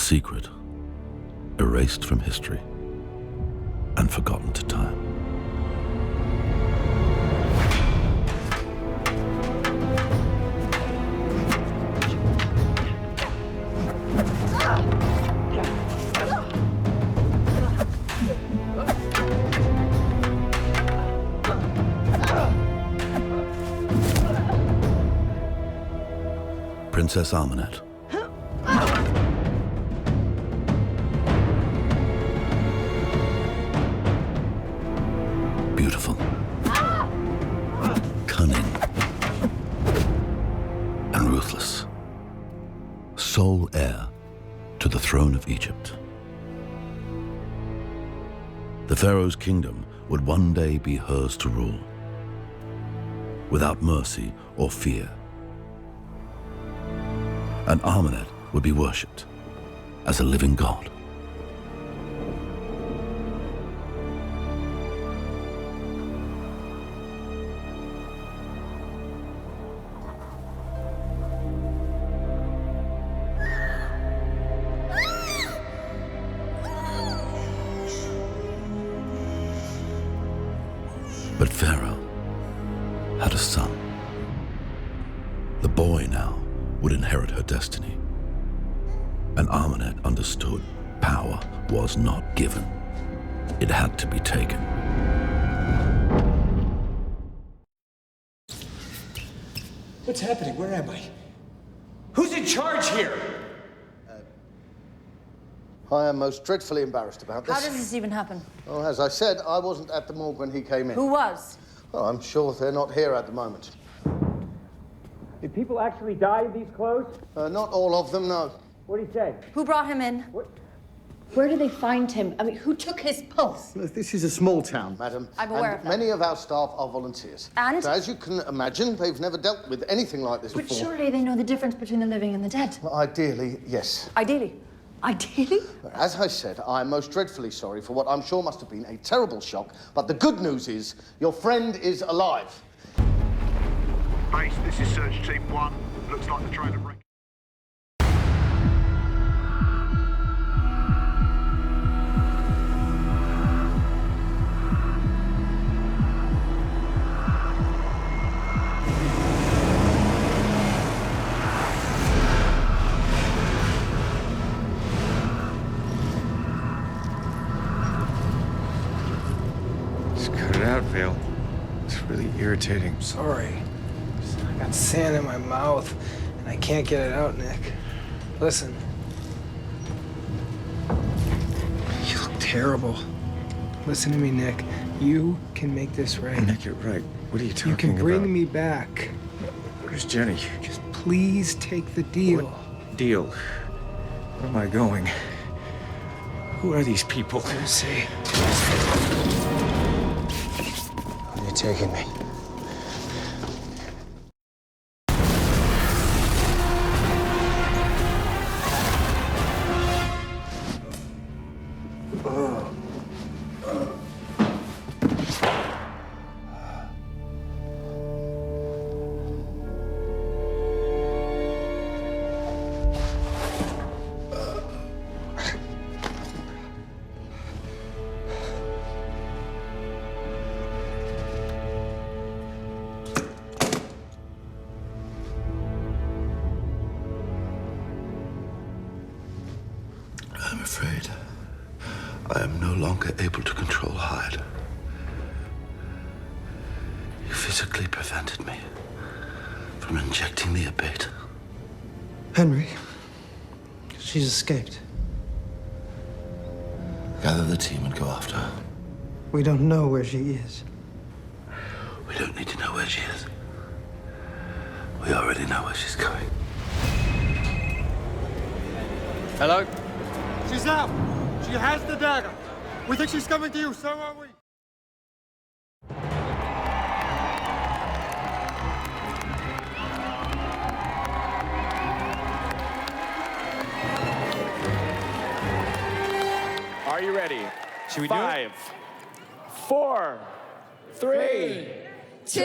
secret, erased from history and forgotten to time. Princess Ahmanet. Beautiful. Cunning. And ruthless. Sole heir to the throne of Egypt. The Pharaoh's kingdom would one day be hers to rule, without mercy or fear. And Ahmanet would be worshipped as a living god. But Pharaoh had a son. The boy now would inherit her destiny. And Ahmanet understood power was not given. It had to be taken. What's happening? Where am I? Who's in charge here? I am most dreadfully embarrassed about this. How does this even happen? Well, as I said, I wasn't at the morgue when he came in. Who was? Well, I'm sure they're not here at the moment. Did people actually die in these clothes? Not all of them, no. What did he say? Who brought him in? What? Where did they find him? I mean, who took his pulse? This is a small town, madam. I'm aware of that. Many of our staff are volunteers. And? So as you can imagine, they've never dealt with anything like this But before. surely they know the difference between the living and the dead. Well, ideally, yes. Ideally. Ideally? As I said, I'm most dreadfully sorry for what I'm sure must have been a terrible shock. But the good news is, your friend is alive. Base, this is Search Team 1. Looks like they're trying to break. Just cut it out, Vale. It's really irritating. Sorry. I got sand in my mouth, and I can't get it out, Nick. Listen. You look terrible. Listen to me, Nick. You can make this right. Nick, you're right. What are you talking about? You can bring me back. Where's Jenny? Just please take the deal. What deal? Where am I going? Who are these people? Let me see. Where are you taking me? I'm afraid I am no longer able to control Hyde. You physically prevented me from injecting the abate. Henry, she's escaped. Gather the team and go after her. We don't know where she is. We don't need to know where she is. We already know where she's going. Hello? She's out. She has the dagger. We think she's coming to you, so are we. Are you ready? Should we do it? 5, 4, 3, 2,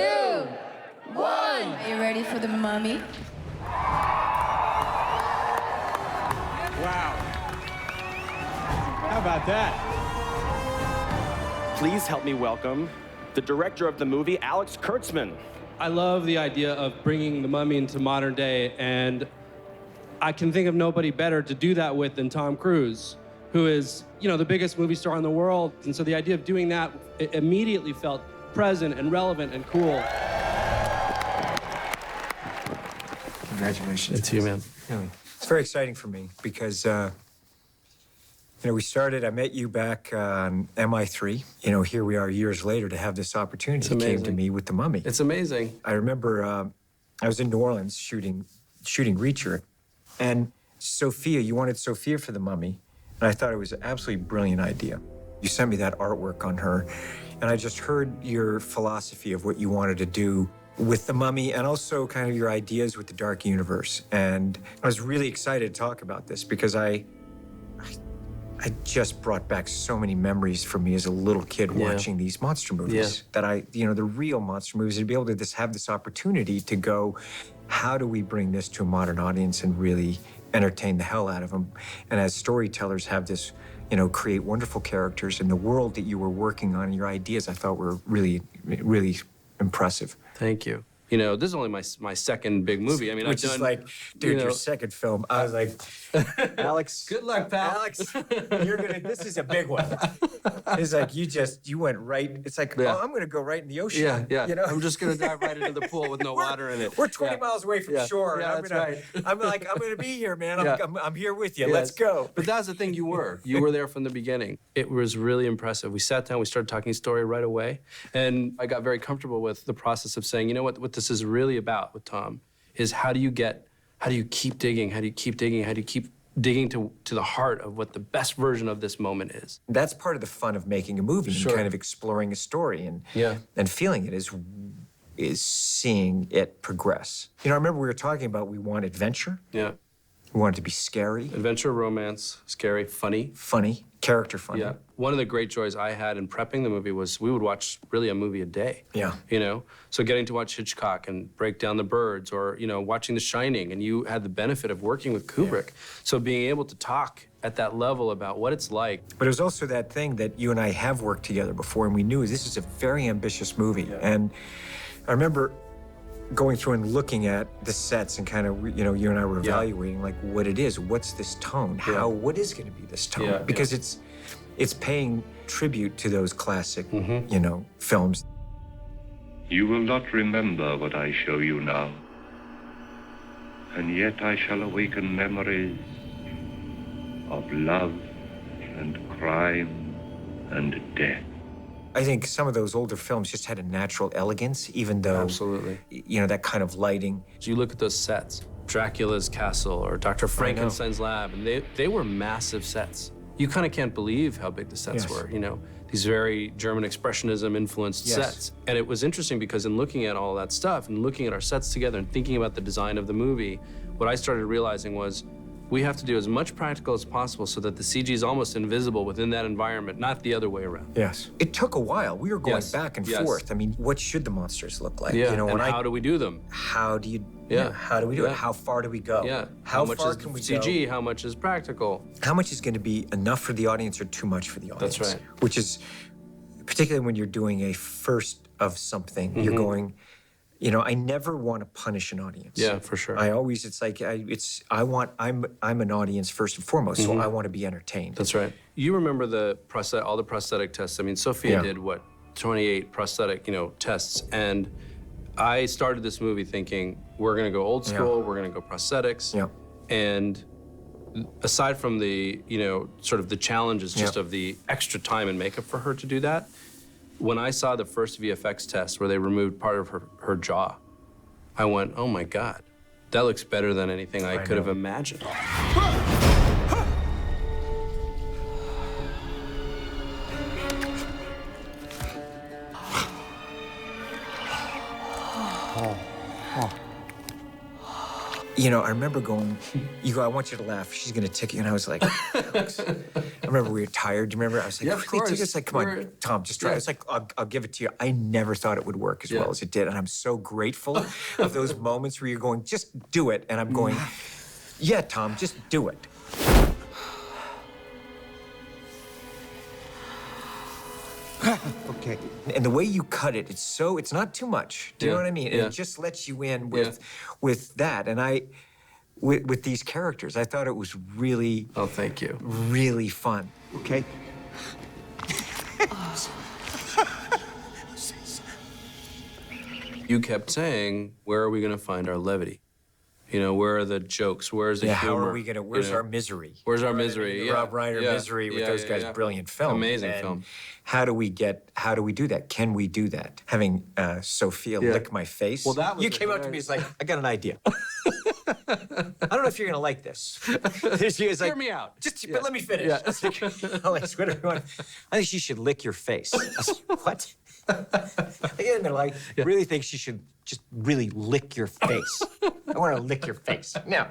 1. Are you ready for the mummy? Wow. How about that? Please help me welcome the director of the movie, Alex Kurtzman. I love the idea of bringing the Mummy into modern day, and I can think of nobody better to do that with than Tom Cruise, who is, you know, the biggest movie star in the world. And so the idea of doing that, it immediately felt present and relevant and cool. Congratulations. It's you, man. Really. It's very exciting for me because, you know, I met you back on MI3. You know, here we are years later to have this opportunity that came to me with The Mummy. It's amazing. I remember I was in New Orleans shooting Reacher, and Sophia, you wanted Sophia for The Mummy, and I thought it was an absolutely brilliant idea. You sent me that artwork on her, and I just heard your philosophy of what you wanted to do with The Mummy and also kind of your ideas with the Dark Universe. And I was really excited to talk about this because I just brought back so many memories for me as a little kid watching these monster movies that you know, the real monster movies, to be able to have this opportunity to go, how do we bring this to a modern audience and really entertain the hell out of them? And as storytellers have this, you know, create wonderful characters, and the world that you were working on and your ideas, I thought were really, really impressive. Thank you. You know, this is only my second big movie. I mean, Which is like, dude, your second film. I was like, Alex. Good luck, pal. Alex, this is a big one. It's like, you went right. It's like, oh, I'm gonna go right in the ocean. Yeah. You know? I'm just gonna dive right into the pool with no water in it. We're 20 miles away from shore. Yeah, and that's right. I'm gonna be here, man. I'm here with you. Let's go. But that's the thing, you were there from the beginning. It was really impressive. We sat down, we started talking story right away. And I got very comfortable with the process of saying, you know what this is really about with Tom is how do you keep digging? How do you keep digging? How do you keep digging to the heart of what the best version of this moment is? That's part of the fun of making a movie and kind of exploring a story and feeling it is seeing it progress. You know, I remember we were talking about we want adventure. Yeah. We want it to be scary. Adventure, romance, scary, funny. Funny, character funny. Yeah. One of the great joys I had in prepping the movie was we would watch really a movie a day. Yeah. You know? So getting to watch Hitchcock and break down The Birds or, you know, watching The Shining, and you had the benefit of working with Kubrick. So being able to talk at that level about what it's like. But it was also that thing that you and I have worked together before, and we knew this is a very ambitious movie. Yeah. And I remember going through and looking at the sets and kind of, you know, you and I were evaluating like what it is, what's this tone, what is going to be this tone? Because it's paying tribute to those classic, you know, films. You will not remember what I show you now, and yet I shall awaken memories of love and crime and death. I think some of those older films just had a natural elegance, even though, you know, that kind of lighting. So you look at those sets, Dracula's castle or Dr. Frankenstein's lab, and they were massive sets. You kind of can't believe how big the sets were, you know, these very German Expressionism influenced sets. And it was interesting because in looking at all that stuff and looking at our sets together and thinking about the design of the movie, what I started realizing was we have to do as much practical as possible so that the CG is almost invisible within that environment, not the other way around. Yes. It took a while. We were going back and forth. I mean, what should the monsters look like? Yeah, you know, and how do we do them? How do you, how do we do it? How far do we go? Yeah. How much far is can we CG? go? How much is practical? How much is going to be enough for the audience or too much for the audience? That's right. Which is, particularly when you're doing a first of something, you're going, you know, I never want to punish an audience. Yeah, for sure. I always, it's like, I'm an audience first and foremost, so I want to be entertained. That's right. You remember all the prosthetic tests. I mean, Sophia did, what, 28 prosthetic, you know, tests. And I started this movie thinking, we're going to go old school, we're going to go prosthetics. Yeah. And aside from the, you know, sort of the challenges just of the extra time and makeup for her to do that, when I saw the first VFX test where they removed part of her jaw, I went, oh my God, that looks better than anything I could have imagined. You know, I remember going, you go, I want you to laugh. She's going to tick you. And I was like, Alex. I remember we were tired. Do you remember? I was like, of course. It's like, come on, Tom, just try. It's like, I'll give it to you. I never thought it would work as well as it did. And I'm so grateful of those moments where you're going, just do it. And I'm going, yeah, Tom, just do it. Okay. And the way you cut it, it's not too much. Do you know what I mean? Yeah. It just lets you in with that. And with these characters, I thought it was really... Oh, thank you. Really fun. Okay. You kept saying, where are we going to find our levity? You know, where are the jokes? Where's the humor? How are we gonna? Where's our misery? Where's our misery? The Rob Reiner misery with those guys. Brilliant film. Amazing film. How do we do that? Can we do that? Having Sophia lick my face. Well, that was you came up to me. It's like, I got an idea. I don't know if you're gonna like this. Hear me out. But let me finish. Yeah. Alex, whatever you want. I think she should lick your face. I was like, what? Again, they're like, really think she should just really lick your face. I want to lick your face. Now,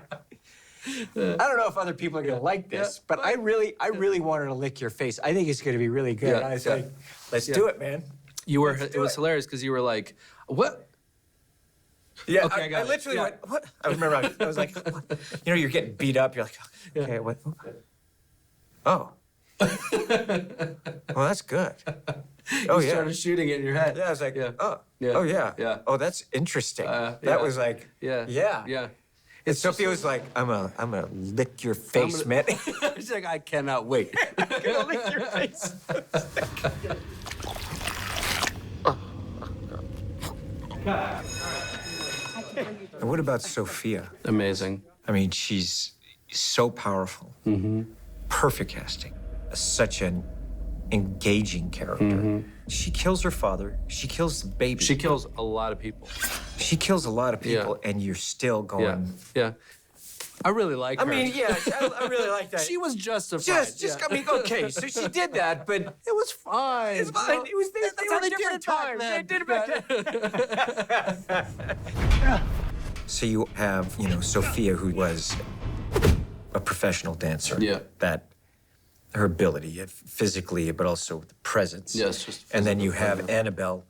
I don't know if other people are gonna like this, but I really want her to lick your face. I think it's gonna be really good. I was like, let's do it, man. It was hilarious because you were like, what? Yeah, okay, I literally went, what? I remember I was like, what? You know, you're getting beat up. You're like, okay, what? Oh. Well, that's good. You started shooting it in your head. Yeah, I was like, oh, yeah. Oh, yeah. Yeah. Oh, that's interesting. That was like, yeah. And Sophia was like, I'm gonna lick your face, man. She's like, I cannot wait. I'm gonna lick your face. And what about Sophia? Amazing. I mean, she's so powerful. Mm-hmm. Perfect casting. Such an engaging character. Mm-hmm. She kills her father. She kills the baby. She kills a lot of people. She kills a lot of people, and you're still going... Yeah. I really like her. I mean, yeah, I really like that. She was justified. I mean, okay, so she did that, but... It was fine. It's fine. It was, That's how they did it back then. They did it back then. So you have, you know, Sophia, who was a professional dancer. Yeah. That her ability, physically, but also the presence. Yes, just and then you have Annabelle,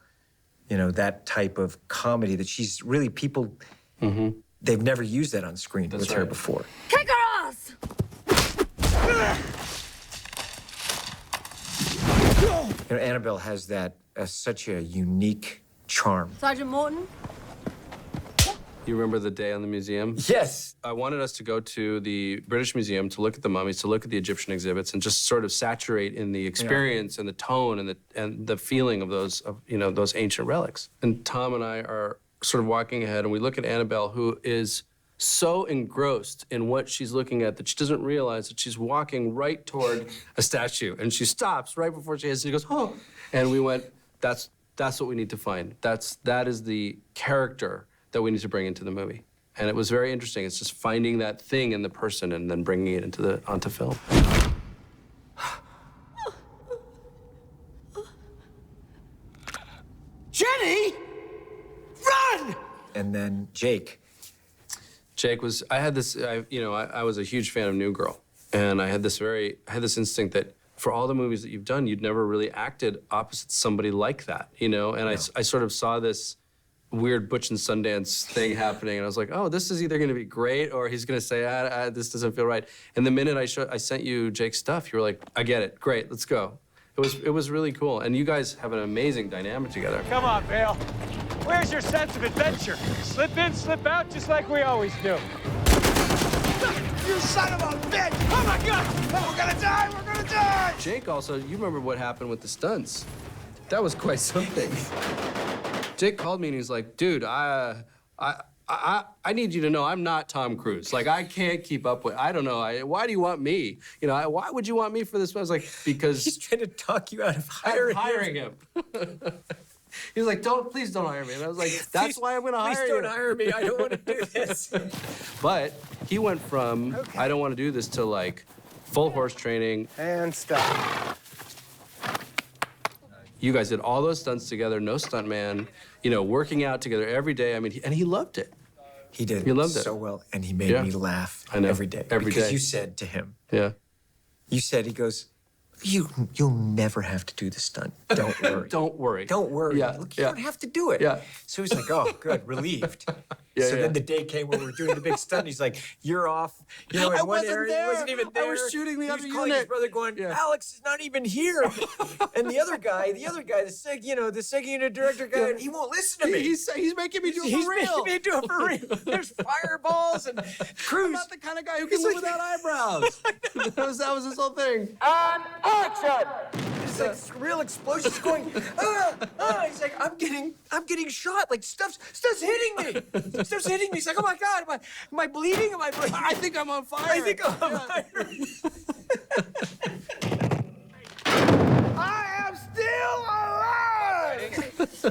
you know, that type of comedy that she's really people. Mm-hmm. They've never used that on screen with her before. Kick her ass! You know, Annabelle has that such a unique charm. Sergeant Morton? You remember the day on the museum? Yes. I wanted us to go to the British Museum to look at the mummies, to look at the Egyptian exhibits, and just sort of saturate in the experience and the tone and the feeling of those those ancient relics. And Tom and I are sort of walking ahead, and we look at Annabelle, who is so engrossed in what she's looking at that she doesn't realize that she's walking right toward a statue, and she stops right before she hits, and she goes, oh, and we went, that's what we need to find. That is the character that we need to bring into the movie. And it was very interesting. It's just finding that thing in the person and then bringing it onto film. Jenny! Run! And then Jake. Jake was, I was a huge fan of New Girl. And I had this instinct that for all the movies that you've done, you'd never really acted opposite somebody like that, you know? And I sort of saw this weird Butch and Sundance thing happening, and I was like, oh, this is either gonna be great or he's gonna say, this doesn't feel right. And the minute I sent you Jake's stuff, you were like, I get it, great, let's go. It was really cool, and you guys have an amazing dynamic together. Come on, Vale. Where's your sense of adventure? Slip in, slip out, just like we always do. You son of a bitch! Oh my God! Oh, we're gonna die! We're gonna die! Jake also, you remember what happened with the stunts. That was quite something. Jake called me and he's like, dude, I need you to know I'm not Tom Cruise. Like, I can't keep up with, I don't know, why do you want me? You know, why would you want me for this? I was like, because... He's trying to talk you out of hiring him. He was like, please don't hire me. And I was like, that's why I'm gonna hire you. Please don't hire me, I don't want to do this. But he went from, I don't want to do this, to like, full horse training. And stop. You guys did all those stunts together, no stuntman, you know, working out together every day. I mean, and he loved it. He did. He loved it so well, and he made me laugh every day. Every because day. you said to him, yeah. You said, he goes, You'll never have to do the stunt. Don't worry. Don't worry. Don't worry. Yeah, Look, you don't have to do it. Yeah. So he's like, oh, good, relieved. Then the day came when we were doing the big stunt. He's like, you're off. You know, in one area, he wasn't even there. I was shooting the other He was calling his brother, going, Alex is not even here. And the other guy, the second unit director guy, he won't listen to me. He's making me do it for real. He's making me do it for real. There's fireballs and Cruise. I'm not the kind of guy who can live without eyebrows. that was his whole thing. And action! It's like real explosions going. He's like, I'm getting shot. Like stuff's hitting me. Stuff's hitting me. He's like, oh my God, am I bleeding? Am I bleeding? I think I'm on fire. I think I'm on fire. I am still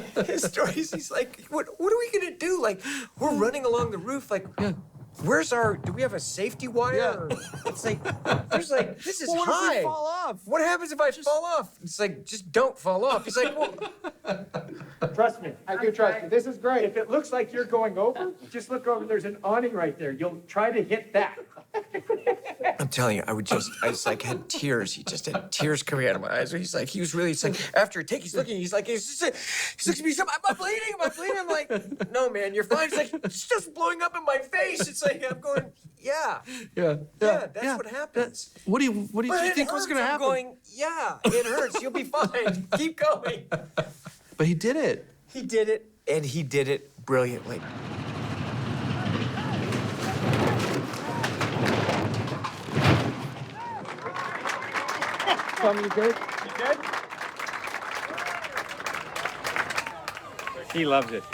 alive! His stories. He's like, what are we gonna do? Like, we're running along the roof. Like, where's do we have a safety wire? Yeah. It's like, this is what high. if we fall off? What happens if I fall off? It's like, just don't fall off. He's like, well. Trust me. I do trust you. This is great. If it looks like you're going over, just look over. There's an awning right there. You'll try to hit that. I'm telling you, I just like had tears. He just had tears coming out of my eyes. It's like, after a take, he's looking at me, am I bleeding? Am I bleeding? I'm like, no, man, you're fine. He's like, it's just blowing up in my face. It's like, I'm going, yeah, that's what happens. What do you think was going to happen? I'm going, yeah, it hurts. You'll be fine. Keep going. But he did it. He did it, and he did it brilliantly. Tom, you good? You good? He loves it.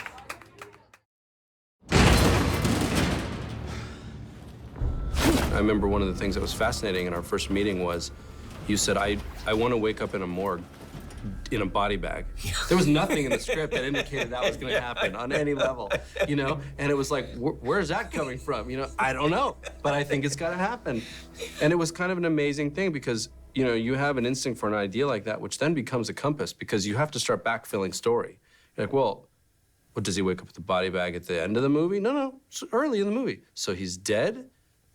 I remember one of the things that was fascinating in our first meeting was you said, I want to wake up in a morgue in a body bag. There was nothing in the script that indicated that was going to happen on any level, you know? And it was like, where's that coming from? You know, I don't know, but I think it's got to happen. And it was kind of an amazing thing because, you know, you have an instinct for an idea like that, which then becomes a compass because you have to start backfilling story. You're like, well, what, does he wake up with the body bag at the end of the movie? No, it's early in the movie. So he's dead?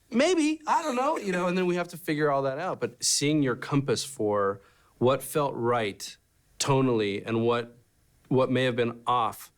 Maybe, I don't know, you know, and then we have to figure all that out. But seeing your compass for what felt right tonally and what may have been off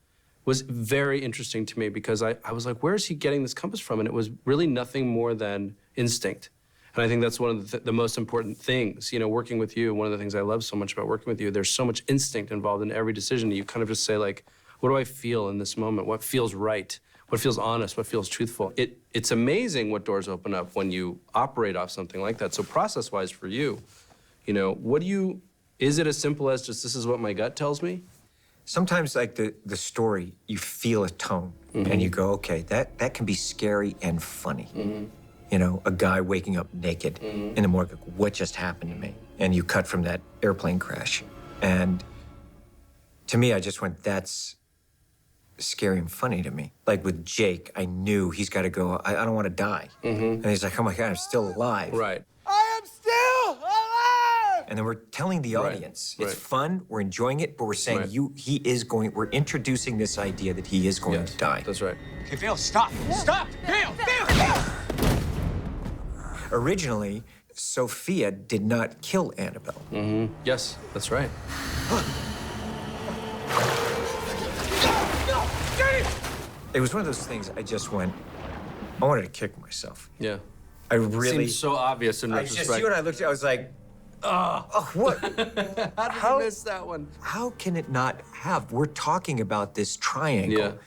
was very interesting to me because I was like, where is he getting this compass from? And it was really nothing more than instinct. And I think that's one of the most important things, you know, working with you. One of the things I love so much about working with you, there's so much instinct involved in every decision. You kind of just say like, what do I feel in this moment? What feels right? What feels honest? What feels truthful? It's amazing what doors open up when you operate off something like that. So process-wise for you, you know, is it as simple as just this is what my gut tells me? Sometimes like the story, you feel a tone and you go, okay, that can be scary and funny. You know, a guy waking up naked in the morgue, like, what just happened to me? And you cut from that airplane crash. And to me, I just went, that's scary and funny to me. Like with Jake, I knew he's got to go, I don't want to die. And he's like, oh my God, I'm still alive. Right. I am still alive! And then we're telling the audience, it's fun, we're enjoying it, but we're saying we're introducing this idea that he is going to die. That's right. Okay, Phil, stop. Stop! Phil! Originally, Sophia did not kill Annabelle. Yes, that's right. It was one of those things I just went, I wanted to kick myself. Yeah. I really... Seems so obvious in retrospect. You and I looked at it, I was like, what? How did you miss that one? How can it not have? We're talking about this triangle.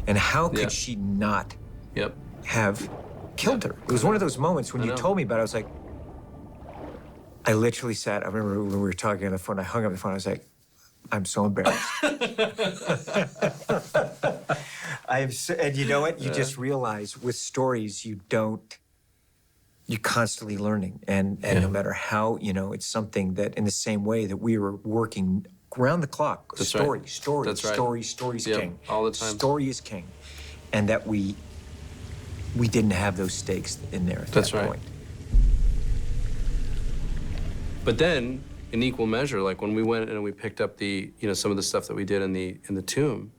And how could she not have killed her? It was one of those moments when you told me about it, I was like, I literally sat, I remember when we were talking on the phone, I hung up the phone, I was like, I'm so embarrassed. And you know what? You just realize with stories, you're constantly learning. And no matter how, you know, it's something that in the same way that we were working around the clock, story is king. All the time. Story is king. And that we didn't have those stakes in there at that point. But then, in equal measure, like when we went and we picked up some of the stuff that we did in the tomb,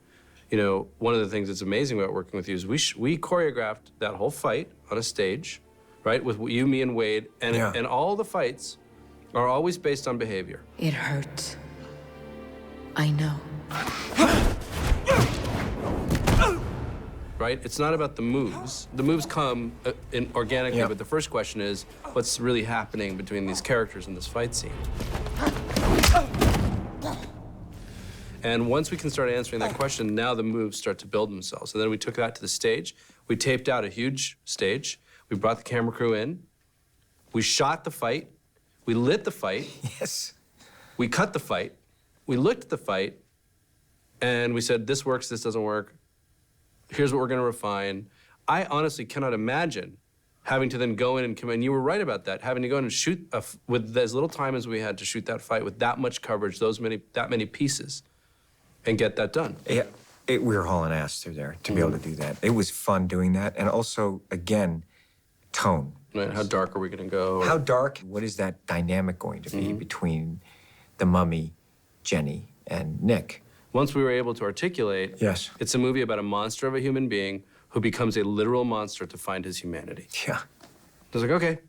you know, one of the things that's amazing about working with you is we choreographed that whole fight on a stage, right, with you, me, and Wade, and all the fights are always based on behavior. It hurts. I know. Right? It's not about the moves. The moves come organically, but the first question is, what's really happening between these characters in this fight scene? And once we can start answering that question, now the moves start to build themselves. And then we took that to the stage. We taped out a huge stage. We brought the camera crew in. We shot the fight. We lit the fight. Yes. We cut the fight. We looked at the fight. And we said, this works, this doesn't work. Here's what we're going to refine. I honestly cannot imagine having to then go in and come in. You were right about that, having to go in and shoot with as little time as we had to shoot that fight with that much coverage, that many pieces, and get that done. Yeah, we were hauling ass through there to be able to do that. It was fun doing that, and also, again, tone. Right, how dark are we going to go? How dark? What is that dynamic going to be between the mummy, Jenny, and Nick? Once we were able to articulate, yes, it's a movie about a monster of a human being who becomes a literal monster to find his humanity. Yeah. I was like, okay,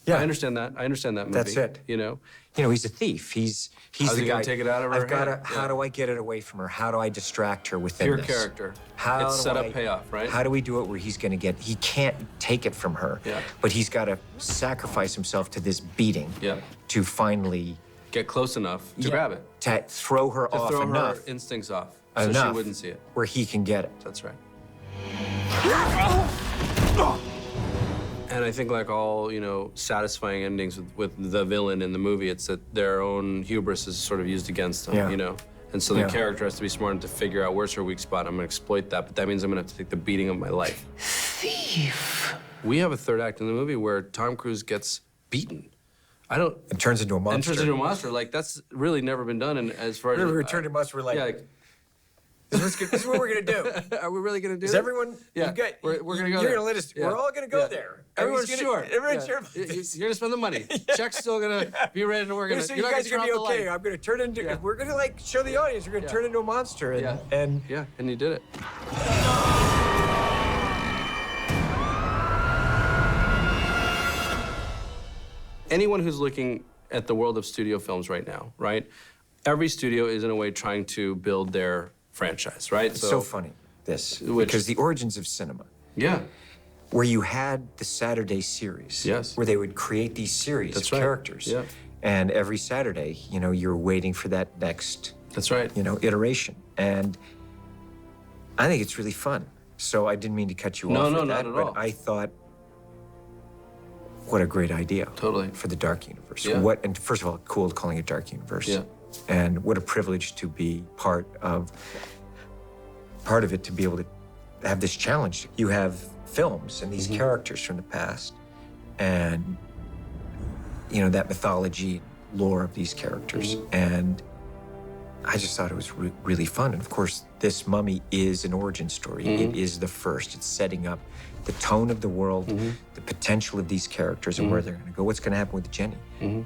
yeah, I understand that. I understand that movie. That's it. You know, he's a thief. He's How's the he guy. Gonna take it out of her? How do I get it away from her? How do I distract her within Pure this? character. How it's do set I, up, payoff, right? How do we do it where he can't take it from her, but he's got to sacrifice himself to this beating to finally get close enough to grab it, to throw her off enough, her instincts off, so she wouldn't see it, where he can get it. That's right. And I think, like all, satisfying endings with the villain in the movie, it's that their own hubris is sort of used against them, And so the character has to be smart enough to figure out where's her weak spot. I'm gonna exploit that, but that means I'm gonna have to take the beating of my life. Thief. We have a third act in the movie where Tom Cruise gets beaten. It turns into a monster. And turns into a monster. Like, that's really never been done. And as far as we were turned into a monster, we're like, this is what we're gonna do. Are we really gonna do Is this? everyone? Yeah. We're gonna go. You're gonna let us. We're all gonna go there. Everyone's sure. Everyone's sure. You're gonna spend the money. Check's still gonna be ready to work. You guys are gonna be okay. I'm gonna turn into. We're gonna show the audience. We're gonna turn into a monster. And you did it. Anyone who's looking at the world of studio films right now, right? Every studio is in a way trying to build their franchise, right? It's so funny, because the origins of cinema. Yeah. Where you had the Saturday series. Yes. Where they would create these series of characters. Yeah. And every Saturday, you're waiting for that next. That's right. Iteration. And I think it's really fun. So I didn't mean to cut you off with that, not at all. but I thought, what a great idea. Totally. For the Dark Universe. Yeah. And first of all, cool calling it Dark Universe. Yeah. And what a privilege to be part of it, to be able to have this challenge. You have films and these characters from the past, and that mythology, lore of these characters. And I just thought it was really fun. And of course, this mummy is an origin story. It is the first. It's setting up the tone of the world, the potential of these characters, and where they're going to go. What's going to happen with Jenny?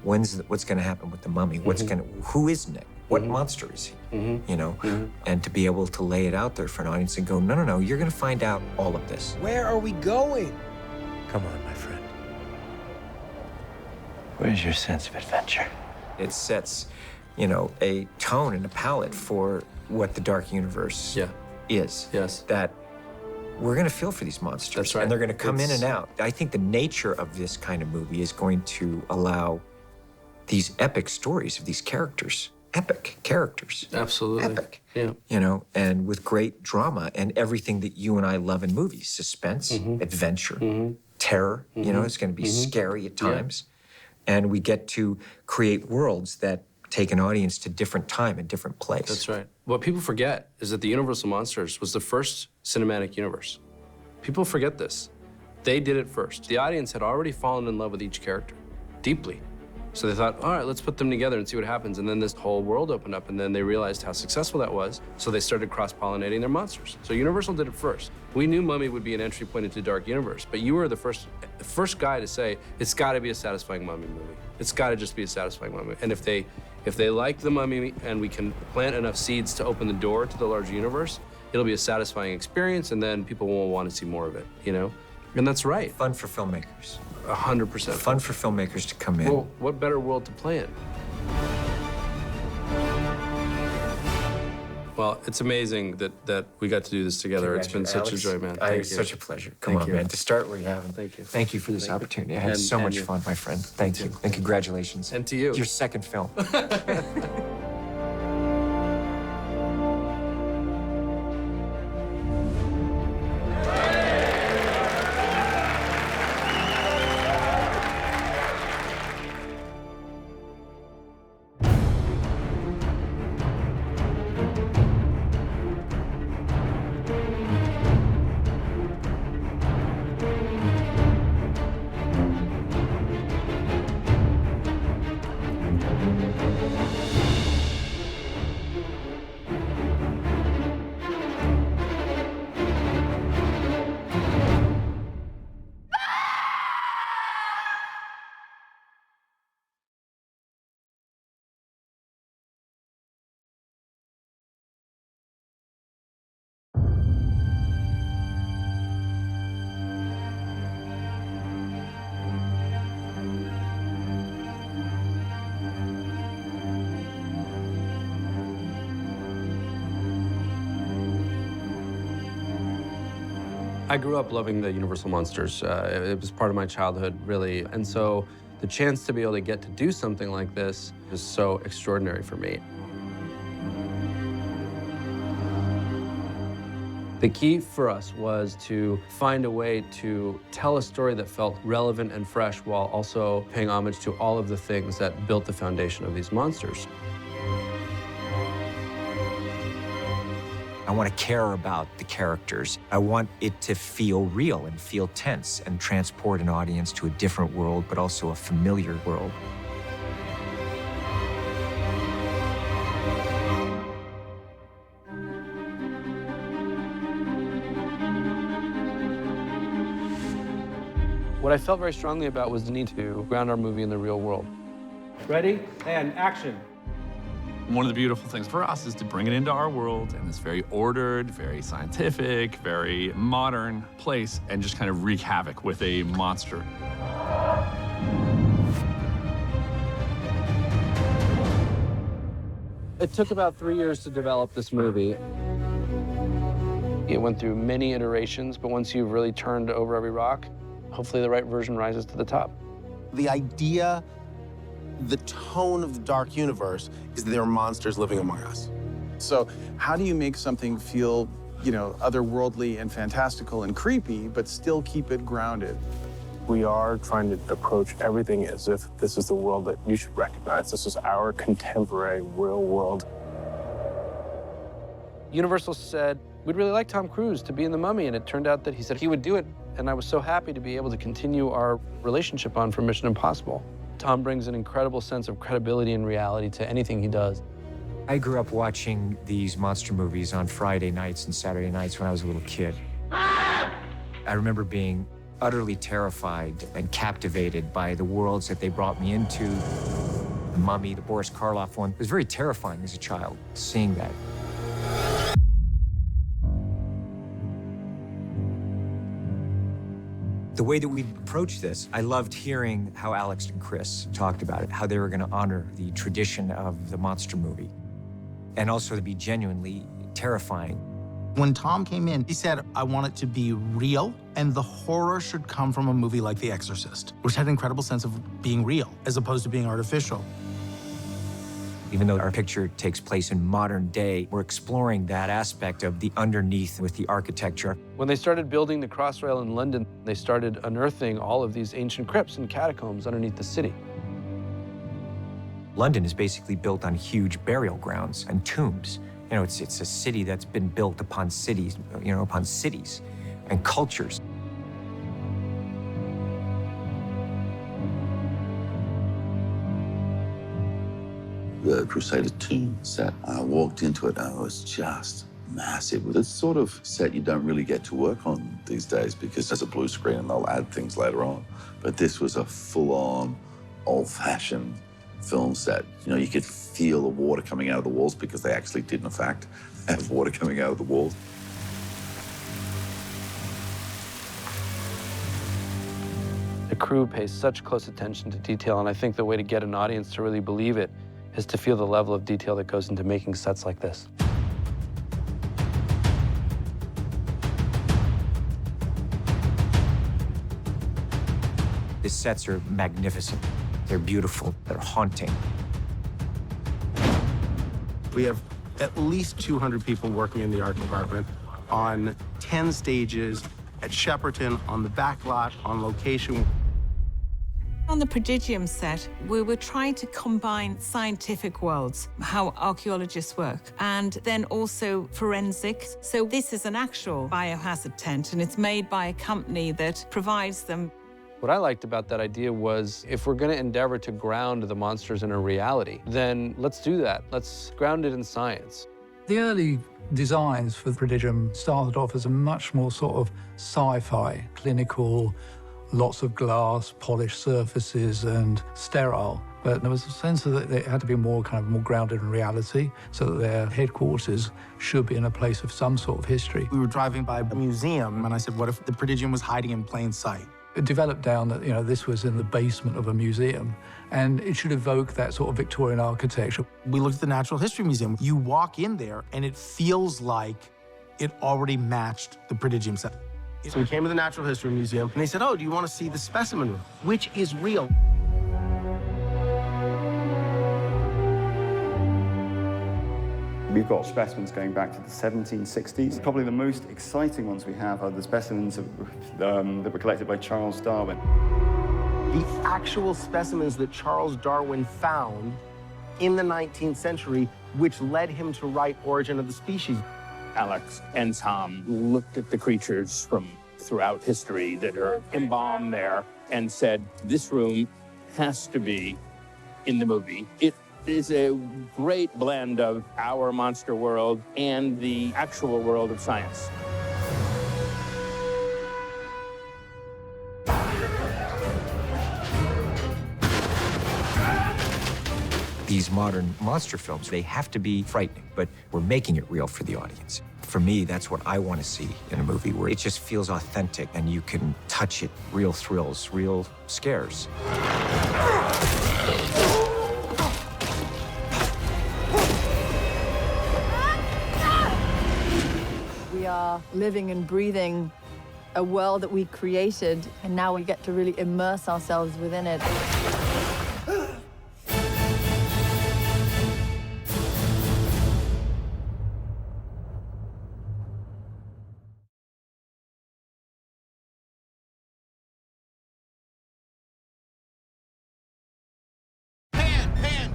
What's going to happen with the mummy? Who is Nick? What monster is he? And to be able to lay it out there for an audience and go, no, you're going to find out all of this. Where are we going? Come on, my friend. Where's your sense of adventure? It sets, a tone and a palette for what the Dark Universe is. Yes. That we're going to feel for these monsters. That's right. And they're going to come in and out. I think the nature of this kind of movie is going to allow these epic stories of these characters. Epic characters. Absolutely. Epic. Yeah. And with great drama and everything that you and I love in movies. Suspense, adventure, terror. It's going to be scary at times. And we get to create worlds that take an audience to different time and different place. That's right. What people forget is that the Universal Monsters was the first cinematic universe. People forget this. They did it first. The audience had already fallen in love with each character, deeply. So they thought, all right, let's put them together and see what happens. And then this whole world opened up, and then they realized how successful that was, so they started cross-pollinating their monsters. So Universal did it first. We knew Mummy would be an entry point into the Dark Universe, but you were the first guy to say, it's gotta be a satisfying Mummy movie. It's gotta just be a satisfying Mummy. And if they like the Mummy and we can plant enough seeds to open the door to the larger universe, it'll be a satisfying experience, and then people will want to see more of it, And that's right. Fun for filmmakers. 100%. Fun for filmmakers to come in. Well, what better world to play in? Well, it's amazing that we got to do this together. It's been such a joy, man. Thank you. Such a pleasure. Come on, man. To start where you haven't. Thank you. Thank you for this opportunity. I had so much fun, my friend. Thank you. And congratulations. And to you. Your second film. I grew up loving the Universal monsters. It was part of my childhood, really. And so the chance to be able to get to do something like this is so extraordinary for me. The key for us was to find a way to tell a story that felt relevant and fresh while also paying homage to all of the things that built the foundation of these monsters. I want to care about the characters. I want it to feel real and feel tense and transport an audience to a different world, but also a familiar world. What I felt very strongly about was the need to ground our movie in the real world. Ready? And action. One of the beautiful things for us is to bring it into our world in this very ordered, very scientific, very modern place and just kind of wreak havoc with a monster. It took about 3 years to develop this movie. It went through many iterations, but once you've really turned over every rock, hopefully the right version rises to the top. The idea, the tone of the dark universe is that there are monsters living among us. So how do you make something feel, you know, otherworldly and fantastical and creepy, but still keep it grounded? We are trying to approach everything as if this is the world that you should recognize. This is our contemporary real world. Universal said, we'd really like Tom Cruise to be in The Mummy, and it turned out that he said he would do it, and I was so happy to be able to continue our relationship on for Mission Impossible. Tom brings an incredible sense of credibility and reality to anything he does. I grew up watching these monster movies on Friday nights and Saturday nights when I was a little kid. I remember being utterly terrified and captivated by the worlds that they brought me into. The Mummy, the Boris Karloff one. It was very terrifying as a child, seeing that. The way that we approached this, I loved hearing how Alex and Chris talked about it, how they were going to honor the tradition of the monster movie, and also to be genuinely terrifying. When Tom came in, he said, I want it to be real, and the horror should come from a movie like The Exorcist, which had an incredible sense of being real, as opposed to being artificial. Even though our picture takes place in modern day, we're exploring that aspect of the underneath with the architecture. When they started building the Crossrail in London, they started unearthing all of these ancient crypts and catacombs underneath the city. London is basically built on huge burial grounds and tombs. You know, it's a city that's been built upon cities, upon cities and cultures. The Crusader tomb set, I walked into it and it was just massive. It's the sort of set you don't really get to work on these days because there's a blue screen and they'll add things later on. But this was a full-on, old-fashioned film set. You know, you could feel the water coming out of the walls because they actually did, in fact, have water coming out of the walls. crew pays such close attention to detail, and I think the way to get an audience to really believe it is to feel the level of detail that goes into making sets like this. The sets are magnificent. They're beautiful. They're haunting. We have at least 200 people working in the art department on 10 stages at Shepperton, on the back lot, on location. On the Prodigium set, we were trying to combine scientific worlds, how archaeologists work, and then also forensics. So this is an actual biohazard tent, and it's made by a company that provides them. What I liked about that idea was, if we're going to endeavor to ground the monsters in a reality, then let's do that. Let's ground it in science. The early designs for the Prodigium started off as a much more sort of sci-fi, clinical, lots of glass, polished surfaces, and sterile. But there was a sense that it had to be more grounded in reality, so that their headquarters should be in a place of some sort of history. We were driving by a museum, and I said, what if the Prodigium was hiding in plain sight? It developed down that, this was in the basement of a museum, and it should evoke that sort of Victorian architecture. We looked at the Natural History Museum. You walk in there, and it feels like it already matched the Prodigium set. So we came to the Natural History Museum, and they said, oh, do you want to see the specimen room, which is real? We've got specimens going back to the 1760s. Probably the most exciting ones we have are the specimens that were collected by Charles Darwin. The actual specimens that Charles Darwin found in the 19th century, which led him to write Origin of the Species. Alex and Tom looked at the creatures from throughout history that are embalmed there and said, this room has to be in the movie. It is a great blend of our monster world and the actual world of science. These modern monster films, they have to be frightening, but we're making it real for the audience. For me, that's what I want to see in a movie, where it just feels authentic and you can touch it. Real thrills, real scares. We are living and breathing a world that we created, and now we get to really immerse ourselves within it.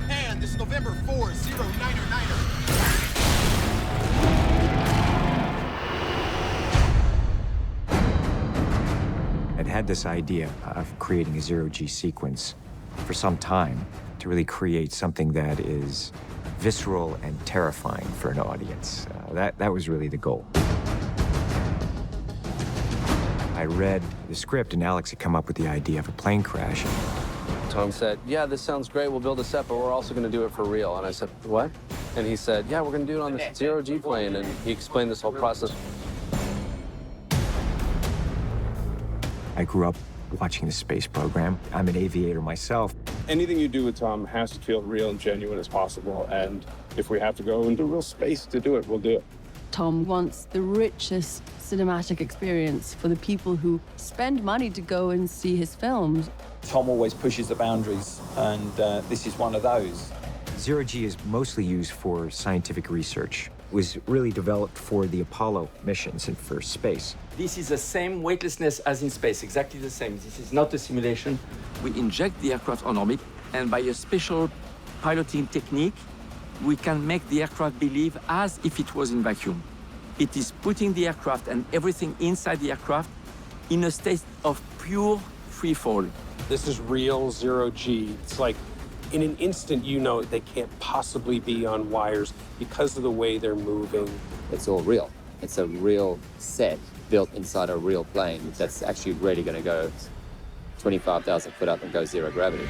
Pan, this is November 4, 0909er. I'd had this idea of creating a zero-G sequence for some time to really create something that is visceral and terrifying for an audience. That was really the goal. I read the script, and Alex had come up with the idea of a plane crash. Tom said, yeah, this sounds great, we'll build a set, but we're also going to do it for real. And I said, what? And he said, yeah, we're going to do it on the zero-G plane. And he explained this whole process. I grew up watching the space program. I'm an aviator myself. Anything you do with Tom has to feel real and genuine as possible. And if we have to go into real space to do it, we'll do it. Tom wants the richest cinematic experience for the people who spend money to go and see his films. Tom always pushes the boundaries, and this is one of those. Zero-G is mostly used for scientific research. It was really developed for the Apollo missions and for space. This is the same weightlessness as in space, exactly the same. This is not a simulation. We inject the aircraft on orbit, and by a special piloting technique, we can make the aircraft believe as if it was in vacuum. It is putting the aircraft and everything inside the aircraft in a state of pure free fall. This is real zero-G. It's like, in an instant, you know they can't possibly be on wires because of the way they're moving. It's all real. It's a real set built inside a real plane that's actually really going to go 25,000 foot up and go zero gravity.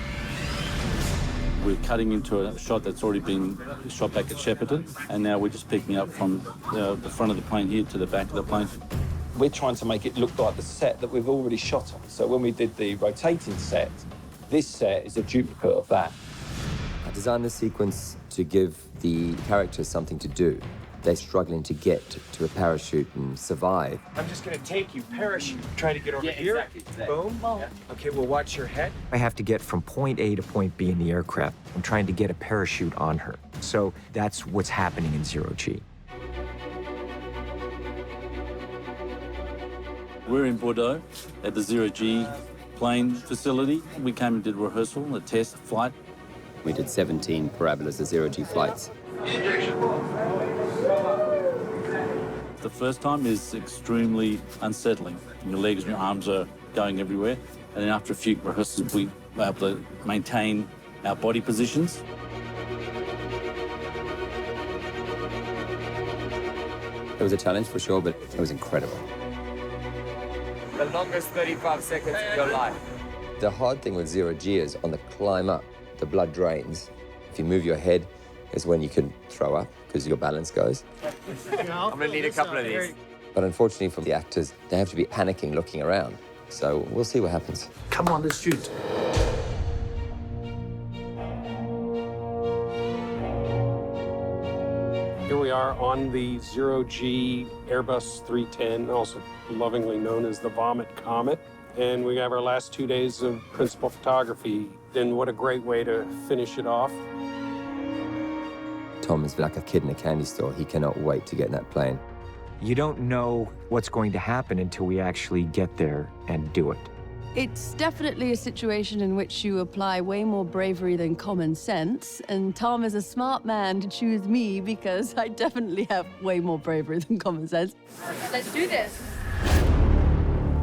We're cutting into a shot that's already been shot back at Shepperton, and now we're just picking up from the front of the plane here to the back of the plane. We're trying to make it look like the set that we've already shot on. So when we did the rotating set, this set is a duplicate of that. I designed the sequence to give the characters something to do. They're struggling to get to a parachute and survive. I'm just gonna take you, parachute. Try to get over here. Exactly. Boom. Yeah. Okay, well, watch your head. I have to get from point A to point B in the aircraft. I'm trying to get a parachute on her. So that's what's happening in Zero G. We're in Bordeaux at the Zero G plane facility. We came and did rehearsal, a test flight. We did 17 parabolas of Zero G flights. The first time is extremely unsettling. Your legs and your arms are going everywhere. And then after a few rehearsals, we were able to maintain our body positions. It was a challenge for sure, but it was incredible. The longest 35 seconds of your life. The hard thing with Zero G is on the climb up, the blood drains. If you move your head is when you can throw up because your balance goes. I'm gonna need a couple of these. But unfortunately for the actors, they have to be panicking, looking around. So we'll see what happens. Come on, let's shoot. Here we are on the Zero G Airbus 310, also lovingly known as the Vomit Comet. And we have our last 2 days of principal photography. And what a great way to finish it off. Tom is like a kid in a candy store. He cannot wait to get in that plane. You don't know what's going to happen until we actually get there and do it. It's definitely a situation in which you apply way more bravery than common sense, and Tom is a smart man to choose me because I definitely have way more bravery than common sense. Let's do this.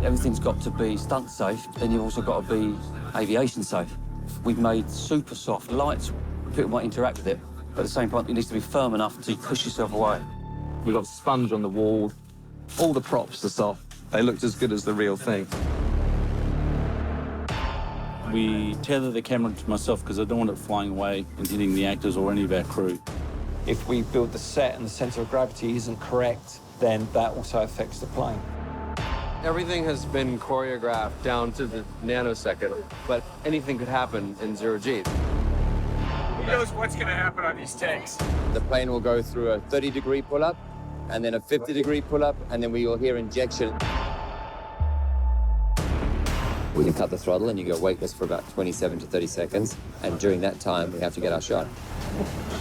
Everything's got to be stunt safe, then you've also got to be aviation safe. We've made super soft lights. People might interact with it, but at the same point, it needs to be firm enough to push yourself away. We've got sponge on the wall. All the props are soft. They looked as good as the real thing. We tether the camera to myself because I don't want it flying away and hitting the actors or any of our crew. If we build the set and the center of gravity isn't correct, then that also affects the plane. Everything has been choreographed down to the nanosecond, but anything could happen in Zero G. Who knows what's gonna happen on these takes? The plane will go through a 30-degree pull-up, and then a 50-degree pull-up, and then we will hear injection. We can cut the throttle, and you go weightless for about 27 to 30 seconds, and during that time, we have to get our shot.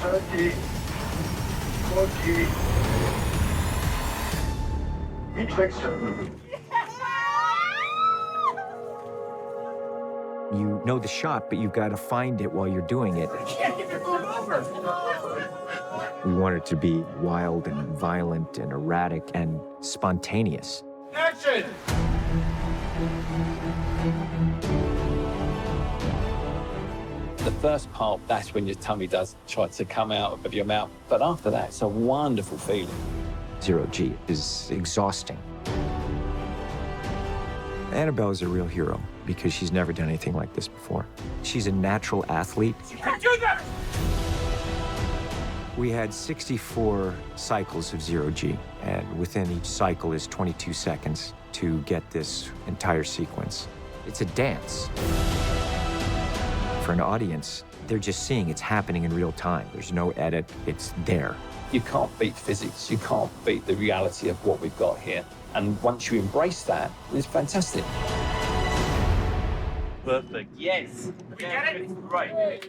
30, 40, ejection. You know the shot, but you've got to find it while you're doing it. We want it to be wild and violent and erratic and spontaneous. Action! The first part, that's when your tummy does try to come out of your mouth. But after that, it's a wonderful feeling. Zero G is exhausting. Annabelle is a real hero because she's never done anything like this before. She's a natural athlete. You can do that! We had 64 cycles of Zero G, and within each cycle is 22 seconds to get this entire sequence. It's a dance. For an audience, they're just seeing it's happening in real time. There's no edit, it's there. You can't beat physics. You can't beat the reality of what we've got here. And once you embrace that, it's fantastic. Perfect. Yes. We get it? Right.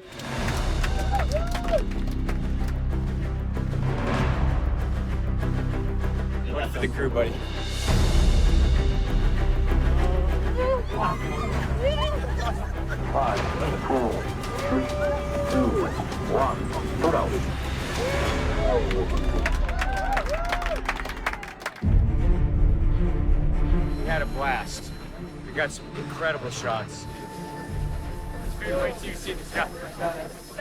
One for the crew, buddy. 5, 4, 3, 2, 1, put out. We had a blast. We got some incredible shots. Wait till you see this guy.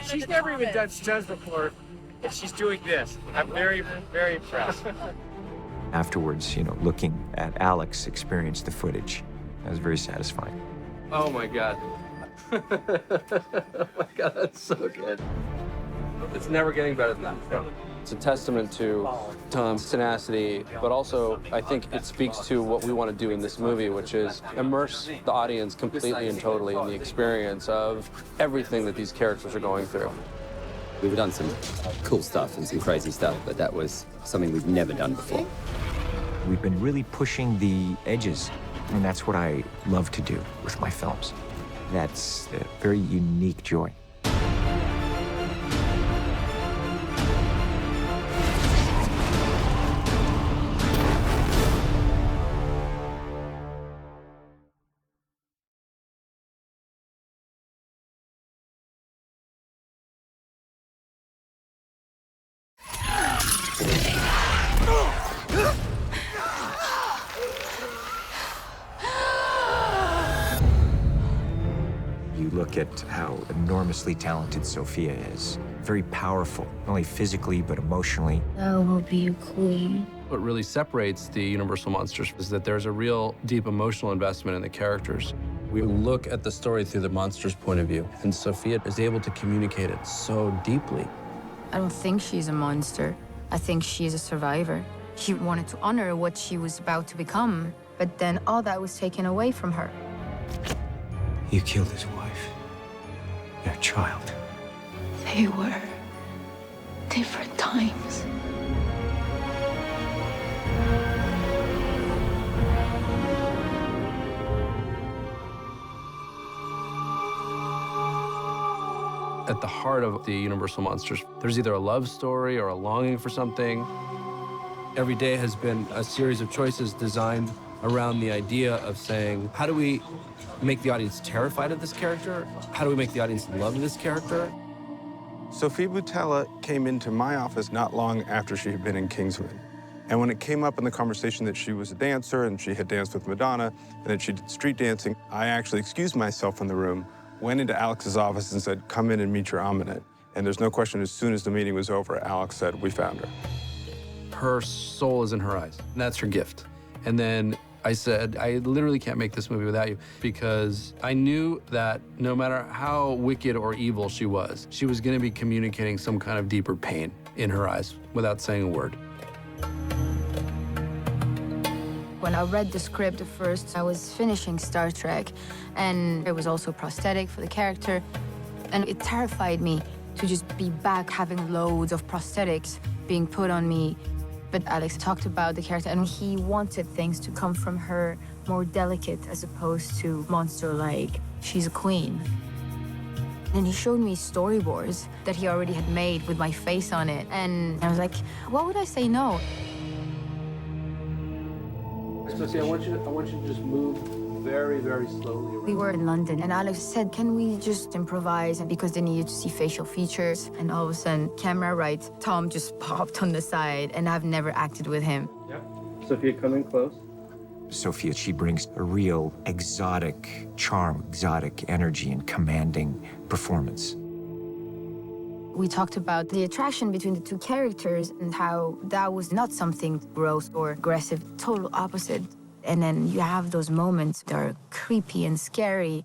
She's never even done stunts before, and she's doing this. I'm very, very impressed. Afterwards, looking at Alex experience the footage, that was very satisfying. Oh my God. Oh my God, that's so good. It's never getting better than that. It's a testament to Tom's tenacity, but also I think it speaks to what we want to do in this movie, which is immerse the audience completely and totally in the experience of everything that these characters are going through. We've done some cool stuff and some crazy stuff, but that was something we've never done before. We've been really pushing the edges, and that's what I love to do with my films. That's a very unique joy. You look at how enormously talented Sophia is. Very powerful, not only physically, but emotionally. I will be your queen. What really separates the Universal monsters is that there's a real deep emotional investment in the characters. We look at the story through the monster's point of view, and Sophia is able to communicate it so deeply. I don't think she's a monster. I think she's a survivor. She wanted to honor what she was about to become, but then all that was taken away from her. You killed his wife, their child. They were different times. At the heart of the Universal monsters, there's either a love story or a longing for something. Every day has been a series of choices designed around the idea of saying, how do we make the audience terrified of this character? How do we make the audience love this character? Sophia Butella came into my office not long after she had been in Kingsman. And when it came up in the conversation that she was a dancer and she had danced with Madonna and that she did street dancing, I actually excused myself from the room, went into Alex's office and said, come in and meet your Aminet. And there's no question, as soon as the meeting was over, Alex said, we found her. Her soul is in her eyes, and that's her gift. And then I said, I literally can't make this movie without you, because I knew that no matter how wicked or evil she was gonna be communicating some kind of deeper pain in her eyes without saying a word. When I read the script at first, I was finishing Star Trek, and it was also prosthetic for the character. And it terrified me to just be back having loads of prosthetics being put on me. But Alex talked about the character, and he wanted things to come from her more delicate as opposed to monster-like. She's a queen. And he showed me storyboards that he already had made with my face on it. And I was like, what would I say no? Sophia, I want you to just move very, very slowly around. We were in London, and Alex said, can we just improvise? Because they needed to see facial features. And all of a sudden, camera right, Tom just popped on the side, and I've never acted with him. Yeah. Sophia, come in close. Sophia, she brings a real exotic charm, exotic energy, and commanding performance. We talked about the attraction between the two characters and how that was not something gross or aggressive, total opposite. And then you have those moments that are creepy and scary.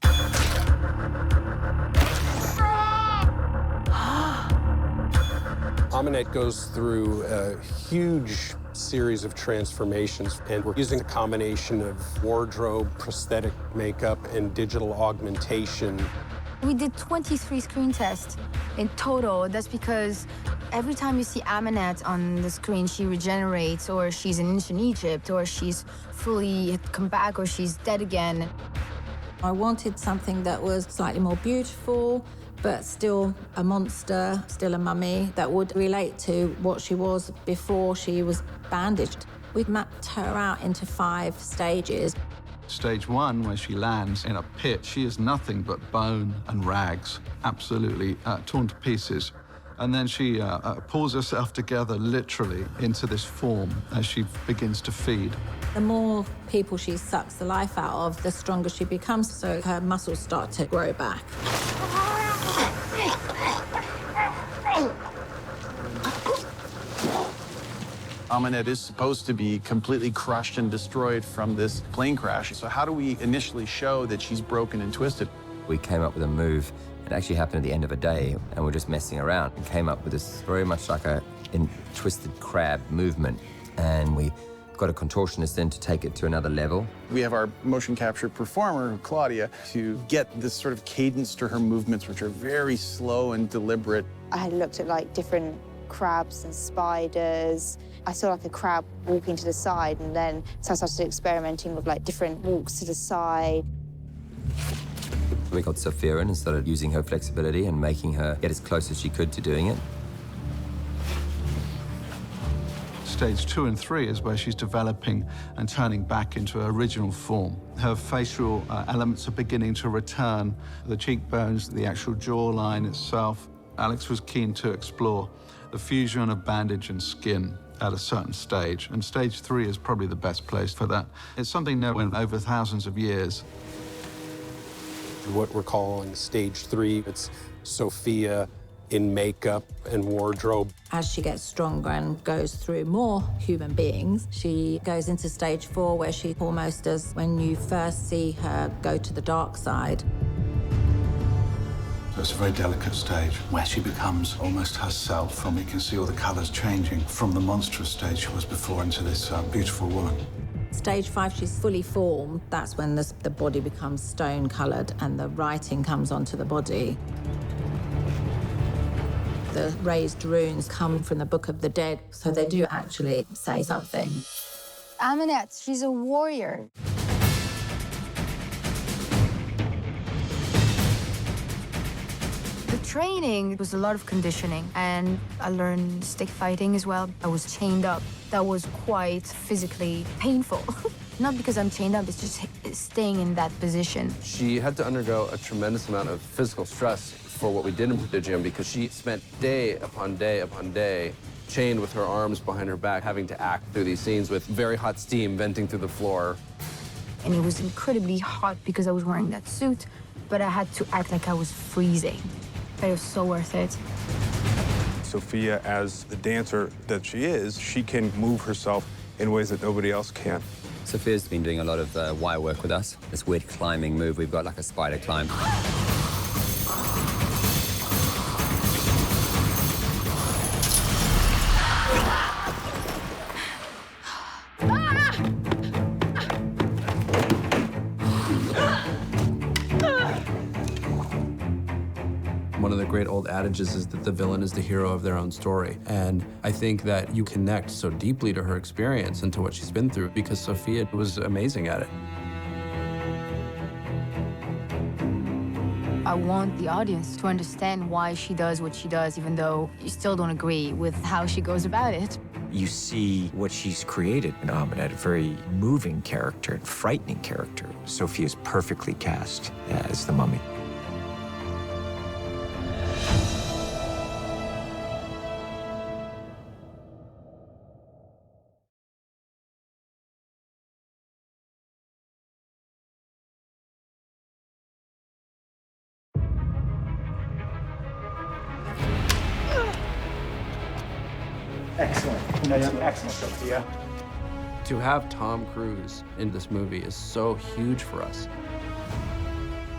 Aminet goes through a huge series of transformations, and we're using a combination of wardrobe, prosthetic makeup, and digital augmentation. We did 23 screen tests in total. That's because every time you see Aminet on the screen, she regenerates, or she's in ancient Egypt, or she's fully come back, or she's dead again. I wanted something that was slightly more beautiful, but still a monster, still a mummy, that would relate to what she was before she was bandaged. We've mapped her out into 5 stages. Stage 1, where she lands in a pit, she is nothing but bone and rags, absolutely torn to pieces. And then she pulls herself together literally into this form as she begins to feed. The more people she sucks the life out of, the stronger she becomes, so her muscles start to grow back. Aminet is supposed to be completely crushed and destroyed from this plane crash. So how do we initially show that she's broken and twisted? We came up with a move It actually happened at the end of a day, and we're just messing around and came up with this very much like a twisted crab movement, and we got a contortionist in to take it to another level. We have our motion capture performer, Claudia, to get this sort of cadence to her movements, which are very slow and deliberate. I had looked at like different crabs and spiders. I saw like a crab walking to the side, and then so I started experimenting with like different walks to the side. We got Sophia in and started using her flexibility and making her get as close as she could to doing it. Stage 2 and 3 is where she's developing and turning back into her original form. Her facial elements are beginning to return, the cheekbones, the actual jawline itself. Alex was keen to explore the fusion of bandage and skin at a certain stage, and stage 3 is probably the best place for that. It's something that went over thousands of years. What we're calling stage 3, it's Sophia in makeup and wardrobe. As she gets stronger and goes through more human beings, she goes into stage 4, where she almost does when you first see her go to the dark side. So it's a very delicate stage where she becomes almost herself, and we can see all the colours changing from the monstrous stage she was before into this beautiful woman. Stage 5, she's fully formed. That's when the body becomes stone-coloured and the writing comes onto the body. The raised runes come from the Book of the Dead, so they do actually say something. Aminette, she's a warrior. The training was a lot of conditioning, and I learned stick fighting as well. I was chained up. That was quite physically painful. Not because I'm chained up, it's just staying in that position. She had to undergo a tremendous amount of physical stress for what we did in Prodigium, because she spent day upon day upon day chained with her arms behind her back, having to act through these scenes with very hot steam venting through the floor. And it was incredibly hot because I was wearing that suit, but I had to act like I was freezing. But it was so worth it. Sophia, as the dancer that she is, she can move herself in ways that nobody else can. Sophia's been doing a lot of wire work with us. This weird climbing move, we've got like a spider climb. One of the great old adages is that the villain is the hero of their own story. And I think that you connect so deeply to her experience and to what she's been through, because Sophia was amazing at it. I want the audience to understand why she does what she does, even though you still don't agree with how she goes about it. You see what she's created in Aminette, a very moving character, frightening character. Sophia's perfectly cast as the mummy. Excellent. Excellent, Sophia. To have Tom Cruise in this movie is so huge for us.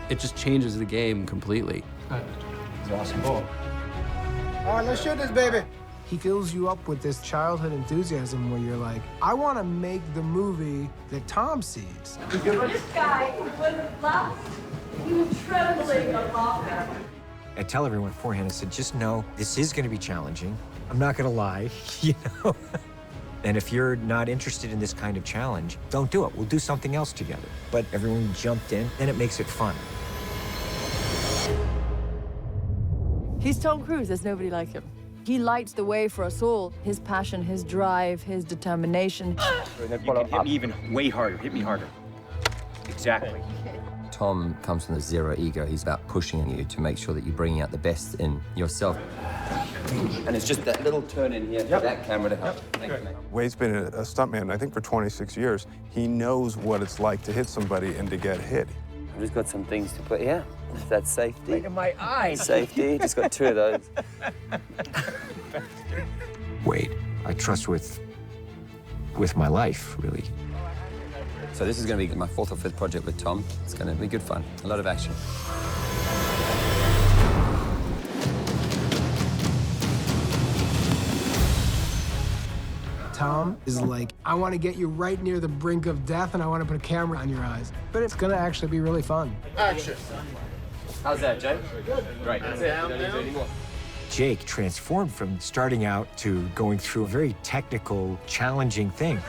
It just changes the game completely. He's an awesome ball. All right, let's shoot this, baby. He fills you up with this childhood enthusiasm where you're like, I want to make the movie that Tom sees. This guy was lost. He was trembling on laughter. I tell everyone beforehand, I said, just know this is going to be challenging. I'm not going to lie, you know? And if you're not interested in this kind of challenge, don't do it. We'll do something else together. But everyone jumped in, and it makes it fun. He's Tom Cruise. There's nobody like him. He lights the way for us all. His passion, his drive, his determination. You can hit me even way harder. Hit me harder. Exactly. Tom comes from the zero ego. He's about pushing you to make sure that you're bringing out the best in yourself. And it's just that little turn in here for that camera to help. Thank you, mate. Wade's been a stuntman, I think, for 26 years. He knows what it's like to hit somebody and to get hit. I've just got some things to put here. That's safety. Right in my eyes. Safety. Just got 2 of those. Wade, I trust with my life, really. So this is going to be my 4th or 5th project with Tom. It's going to be good fun. A lot of action. Tom is like, I want to get you right near the brink of death, and I want to put a camera on your eyes. But it's going to actually be really fun. Action. How's that, Jake? Great. Jake transformed from starting out to going through a very technical, challenging thing.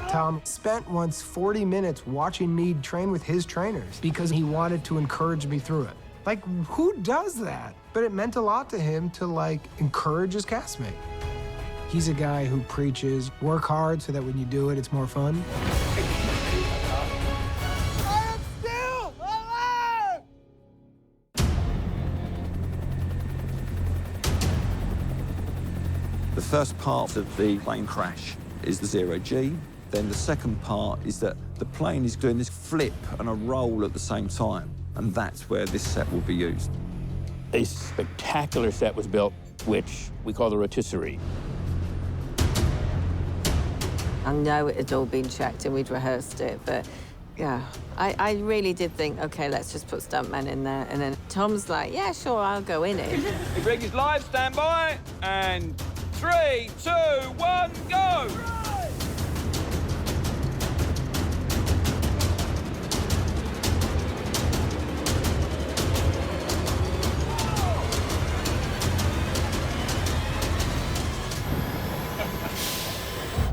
Tom spent once 40 minutes watching me train with his trainers because he wanted to encourage me through it. Like, who does that? But it meant a lot to him to, like, encourage his castmate. He's a guy who preaches, work hard so that when you do it, it's more fun. The first part of the plane crash is the 0G. Then the second part is that the plane is doing this flip and a roll at the same time. And that's where this set will be used. A spectacular set was built, which we call the rotisserie. I know it had all been checked and we'd rehearsed it, but yeah, I really did think, okay, let's just put stuntmen in there. And then Tom's like, yeah, sure, I'll go in it. If rig is live, stand by, and 3, 2, 1, go!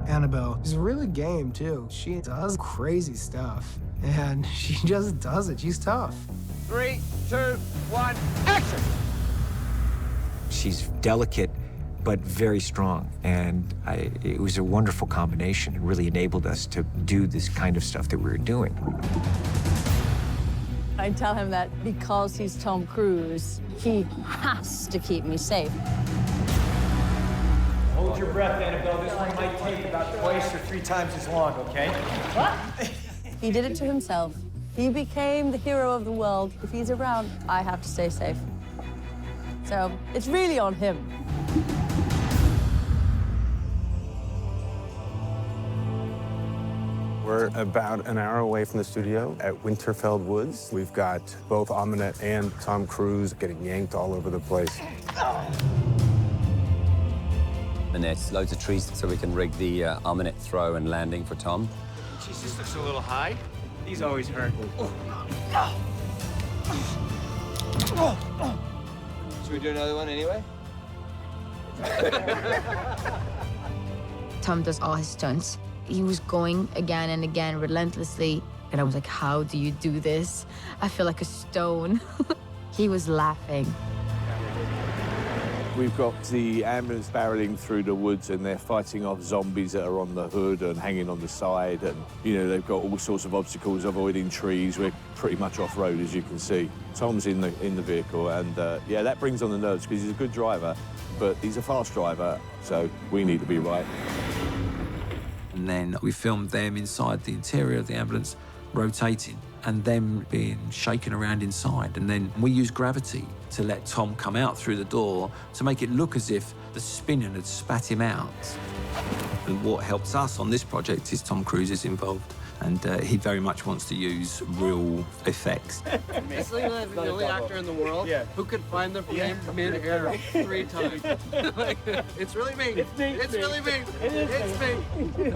Annabelle is really game, too. She does crazy stuff, and she just does it. She's tough. 3, 2, 1, action! She's delicate, but very strong. And it was a wonderful combination. It really enabled us to do this kind of stuff that we were doing. I tell him that because he's Tom Cruise, he has to keep me safe. Hold your breath, Annabelle. This one might take about twice or 3 times as long, okay? What? He did it to himself. He became the hero of the world. If he's around, I have to stay safe. So it's really on him. We're about an hour away from the studio at Winterfeld Woods. We've got both Ahmanet and Tom Cruise getting yanked all over the place. And there's loads of trees so we can rig the Ahmanet throw and landing for Tom. Jeez, this looks a little high. These always hurt. Should we do another one anyway? Tom does all his stunts. He was going again and again relentlessly. And I was like, how do you do this? I feel like a stone. He was laughing. We've got the ambulance barreling through the woods and they're fighting off zombies that are on the hood and hanging on the side. And, you know, they've got all sorts of obstacles, avoiding trees. We're pretty much off-road, as you can see. Tom's in the vehicle, and, yeah, that brings on the nerves because he's a good driver, but he's a fast driver, so we need to be right. And then we filmed them inside the interior of the ambulance, rotating, and them being shaken around inside. And then we used gravity to let Tom come out through the door to make it look as if the spinning had spat him out. And what helps us on this project is Tom Cruise is involved, and he very much wants to use real effects. It's like the only actor in the world who could find the flame mid-air 3 times. Like, it's really me. It's me. It's really me. It's me.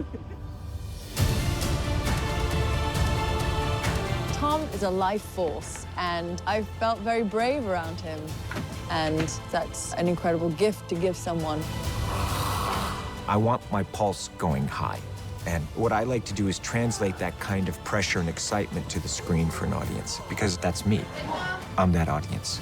Tom is a life force, and I felt very brave around him. And that's an incredible gift to give someone. I want my pulse going high. And what I like to do is translate that kind of pressure and excitement to the screen for an audience, because that's me. I'm that audience.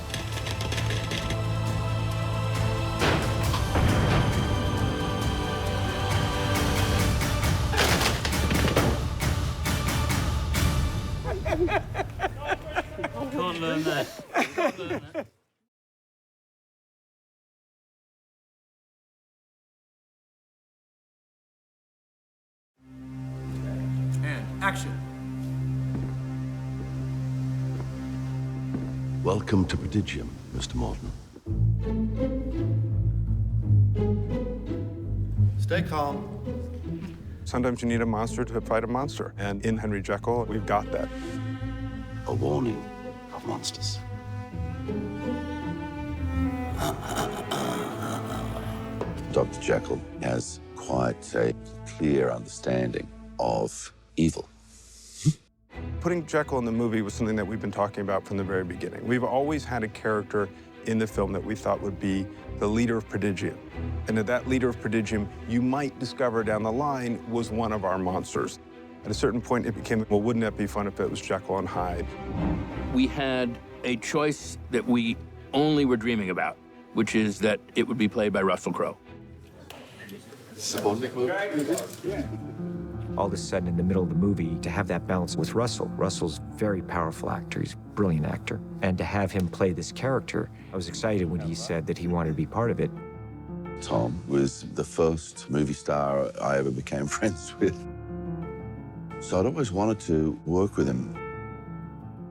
Can't learn that. Can't learn that. And action. Welcome to Prodigium, Mr. Morton. Stay calm. Sometimes you need a monster to fight a monster, and in Henry Jekyll, we've got that. A warning of monsters. Dr. Jekyll has quite a clear understanding of evil. Putting Jekyll in the movie was something that we've been talking about from the very beginning. We've always had a character in the film that we thought would be the leader of Prodigium. And that leader of Prodigium, you might discover down the line, was one of our monsters. At a certain point, it became, well, wouldn't it be fun if it was Jekyll and Hyde? We had a choice that we only were dreaming about, which is that it would be played by Russell Crowe. All of a sudden, in the middle of the movie, to have that balance with Russell. Russell's a very powerful actor. He's a brilliant actor. And to have him play this character, I was excited when he said that he wanted to be part of it. Tom was the first movie star I ever became friends with. So I'd always wanted to work with him.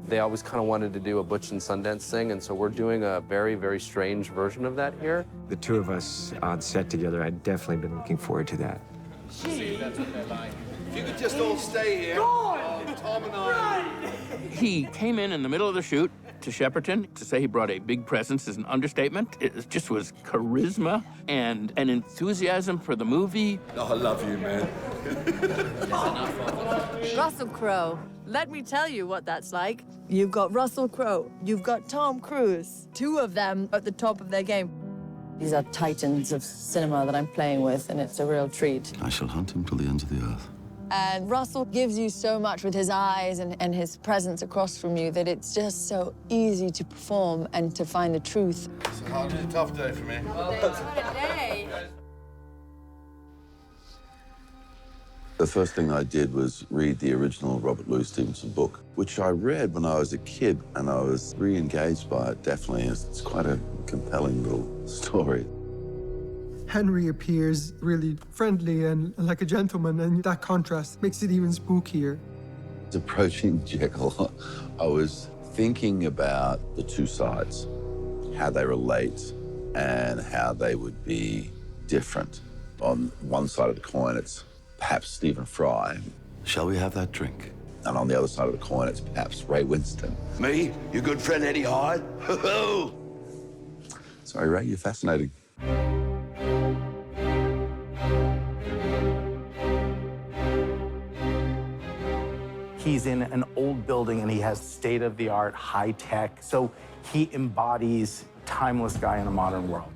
They always kind of wanted to do a Butch and Sundance thing, and so we're doing a very, very strange version of that here. The two of us on set together, I'd definitely been looking forward to that. See, that's what they're like. If you could just all stay here. Tom and I. He came in the middle of the shoot to Shepperton. To say he brought a big presence is an understatement. It just was charisma and an enthusiasm for the movie. Oh, I love you, man. Russell Crowe. Let me tell you what that's like. You've got Russell Crowe. You've got Tom Cruise. Two of them at the top of their game. These are titans of cinema that I'm playing with, and it's a real treat. I shall hunt him till the ends of the earth. And Russell gives you so much with his eyes and his presence across from you that it's just so easy to perform and to find the truth. It's a hard and tough day for me. The first thing I did was read the original Robert Louis Stevenson book, which I read when I was a kid, and I was re-engaged by it, definitely. It's quite a compelling little story. Henry appears really friendly and like a gentleman, and that contrast makes it even spookier. Approaching Jekyll, I was thinking about the two sides, how they relate and how they would be different. On one side of the coin, it's perhaps Stephen Fry. Shall we have that drink? And on the other side of the coin, it's perhaps Ray Winston. Me? Your good friend Eddie Hyde? Sorry, Ray, you're fascinating. He's in an old building and he has state-of-the-art, high-tech, so he embodies a timeless guy in a modern world.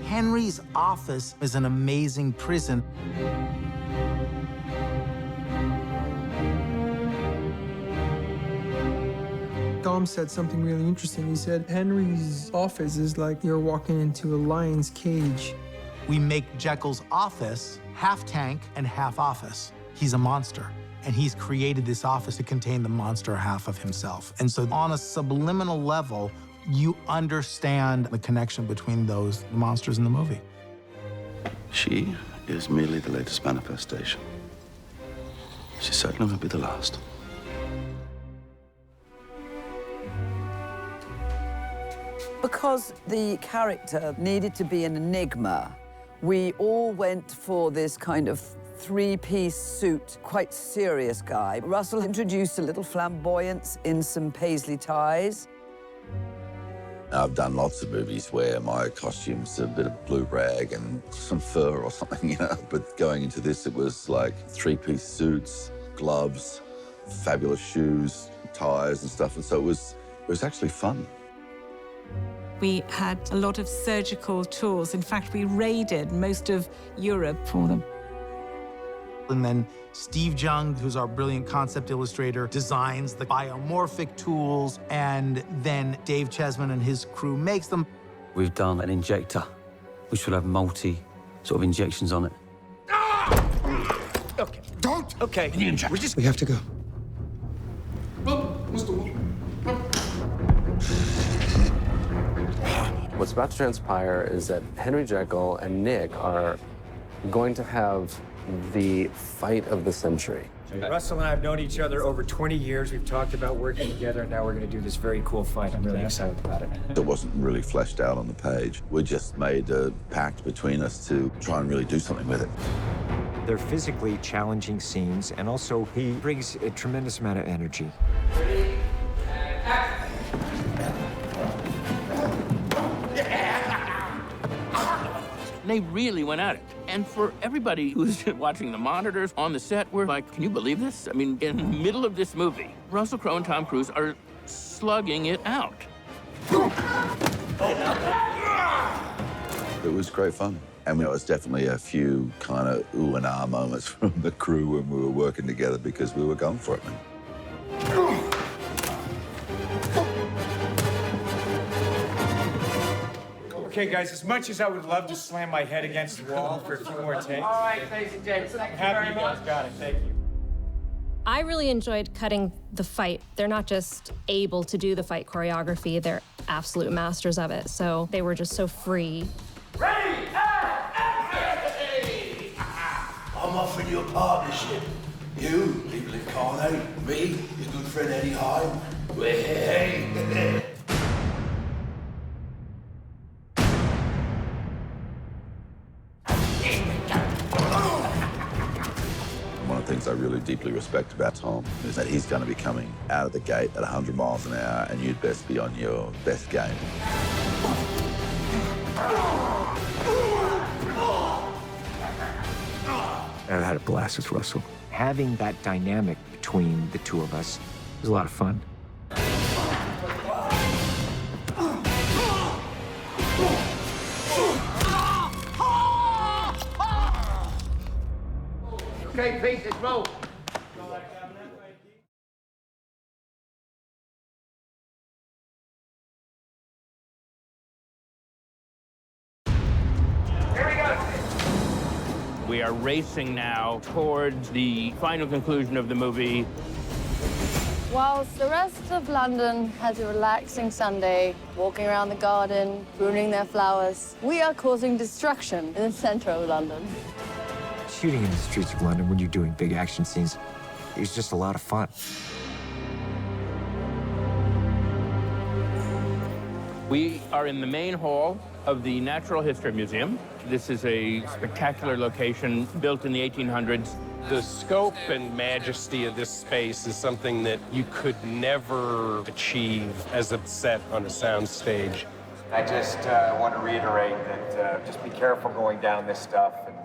Henry's office is an amazing prison. Dom said something really interesting. He said, Henry's office is like you're walking into a lion's cage. We make Jekyll's office half tank and half office. He's a monster, and he's created this office to contain the monster half of himself. And so on a subliminal level, you understand the connection between those monsters in the movie. She is merely the latest manifestation. She certainly won't be the last. Because the character needed to be an enigma, we all went for this kind of three-piece suit, quite serious guy. Russell introduced a little flamboyance in some paisley ties. I've done lots of movies where my costume's a bit of blue rag and some fur or something, you know, but going into this, it was like three-piece suits, gloves, fabulous shoes, ties and stuff, and so it was actually fun. We had a lot of surgical tools. In fact, we raided most of Europe for them. And then Steve Jung, who's our brilliant concept illustrator, designs the biomorphic tools, and then Dave Chesman and his crew makes them. We've done an injector, which will have multi sort of injections on it. Okay. Don't! Okay. We have to go. What's about to transpire is that Henry Jekyll and Nick are going to have the fight of the century. Russell and I have known each other over 20 years. We've talked about working together, and now we're going to do this very cool fight. I'm really excited about it. It wasn't really fleshed out on the page. We just made a pact between us to try and really do something with it. They're physically challenging scenes, and also he brings a tremendous amount of energy. They really went at it. And for everybody who's watching the monitors on the set, we're like, can you believe this? I mean, in the middle of this movie, Russell Crowe and Tom Cruise are slugging it out. It was great fun. And there was definitely a few kind of ooh and ah moments from the crew when we were working together because we were going for it, man. Okay, guys, as much as I would love to slam my head against the wall for a few more takes. All right, ladies and gents, I'm happy you guys got it. Thank you. I really enjoyed cutting the fight. They're not just able to do the fight choreography, they're absolute masters of it. So they were just so free. Ready, I'm offering you a partnership. You, people incarnate, me, your good friend Eddie Hyde. Hey. One of the things I really deeply respect about Tom is that he's going to be coming out of the gate at 100 miles an hour, and you'd best be on your best game. I've had a blast with Russell. Having that dynamic between the two of us was a lot of fun. Okay, pieces, roll. We are racing now towards the final conclusion of the movie. Whilst the rest of London has a relaxing Sunday, walking around the garden, pruning their flowers, we are causing destruction in the center of London. Shooting in the streets of London when you're doing big action scenes, it was just a lot of fun. We are in the main hall of the Natural History Museum. This is a spectacular location built in the 1800s. The scope and majesty of this space is something that you could never achieve as a set on a sound stage. I just want to reiterate that just be careful going down this stuff. And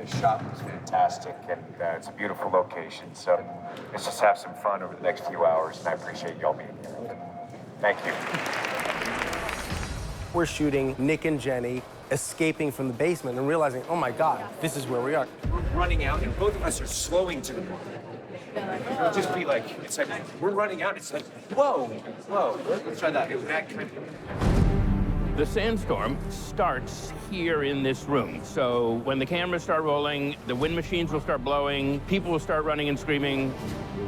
the shot was fantastic, and it's a beautiful location. So let's just have some fun over the next few hours, and I appreciate y'all being here. Thank you. We're shooting Nick and Jenny escaping from the basement and realizing, oh my God, this is where we are. We're running out, and both of us are slowing to the mark. It'll just be like, it's like, we're running out. It's like, whoa, whoa. Let's try that. That kind of... The sandstorm starts here in this room. So when the cameras start rolling, the wind machines will start blowing, people will start running and screaming.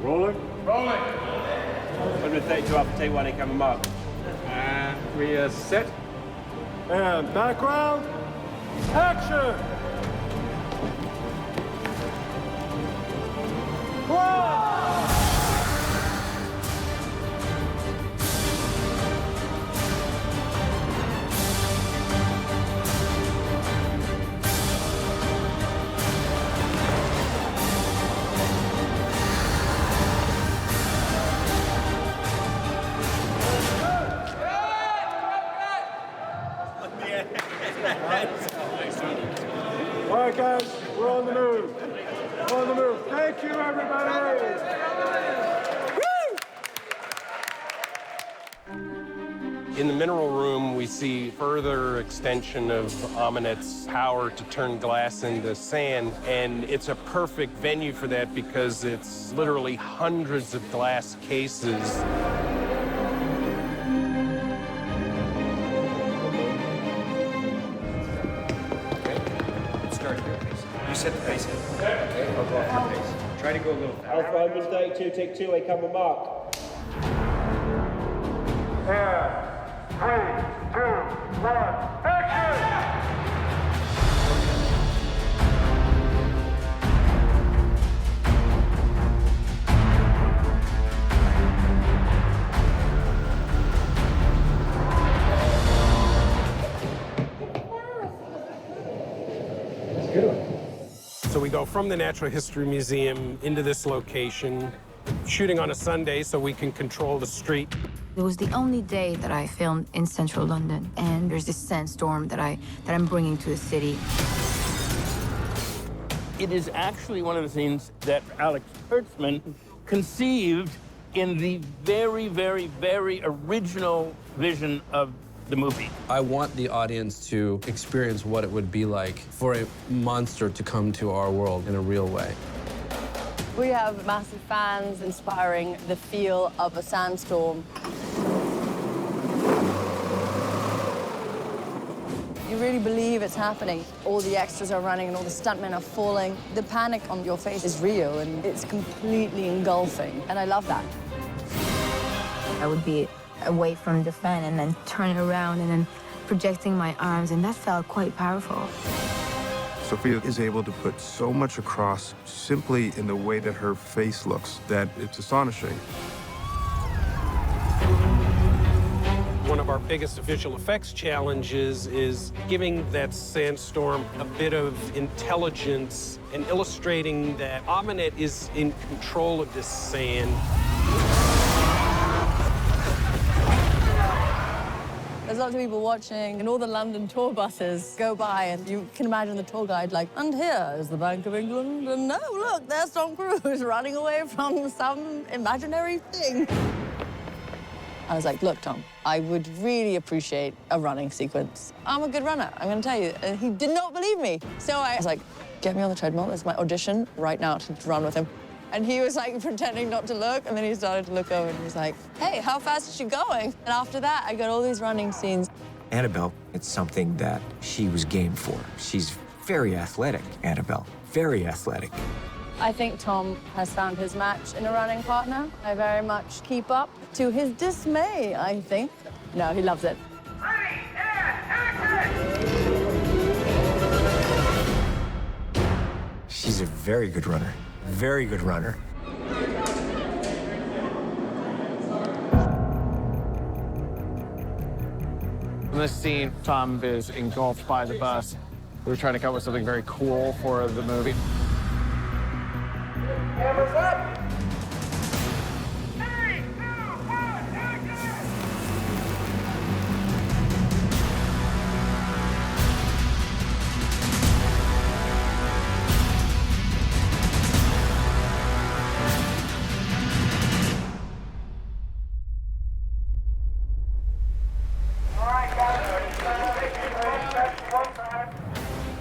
Rolling? Rolling! 132 after take one, they come mark. And we are set. And background, action! All right, guys, we're on the move. We're on the move. Thank you, everybody. In the mineral room, we see further extension of Aminet's power to turn glass into sand, and it's a perfect venue for that because it's literally hundreds of glass cases. Set the pace. Okay, I'll go off the pace. Try to go a little faster. Alpha 132, take 2, I come mark. 3, 2, 1, action! So we go from the Natural History Museum into this location, shooting on a Sunday so we can control the street. It was the only day that I filmed in central London, and there's this sandstorm that I'm bringing to the city. It is actually one of the scenes that Alex Kurtzman conceived in the very, very, very original vision of the movie. I want the audience to experience what it would be like for a monster to come to our world in a real way. We have massive fans inspiring the feel of a sandstorm. You really believe it's happening. All the extras are running and all the stuntmen are falling. The panic on your face is real and it's completely engulfing, and I love that. I would be away from the fan and then turning around and then projecting my arms, and that felt quite powerful. Sophia is able to put so much across simply in the way that her face looks that it's astonishing. One of our biggest visual effects challenges is giving that sandstorm a bit of intelligence and illustrating that Ahmanet is in control of this sand. There's lots of people watching, and all the London tour buses go by, and you can imagine the tour guide like, and here is the Bank of England, and no, look, there's Tom Cruise running away from some imaginary thing. I was like, look, Tom, I would really appreciate a running sequence. I'm a good runner, I'm gonna tell you. And he did not believe me. So I was like, get me on the treadmill, it's my audition right now to run with him. And he was like pretending not to look, and then he started to look over and he was like, hey, how fast is she going? And after that, I got all these running scenes. Annabelle, it's something that she was game for. She's very athletic, Annabelle, very athletic. I think Tom has found his match in a running partner. I very much keep up to his dismay, I think. No, he loves it. She's a very good runner. Very good runner. In this scene, Tom is engulfed by the bus. We're trying to come up with something very cool for the movie. Cameras up!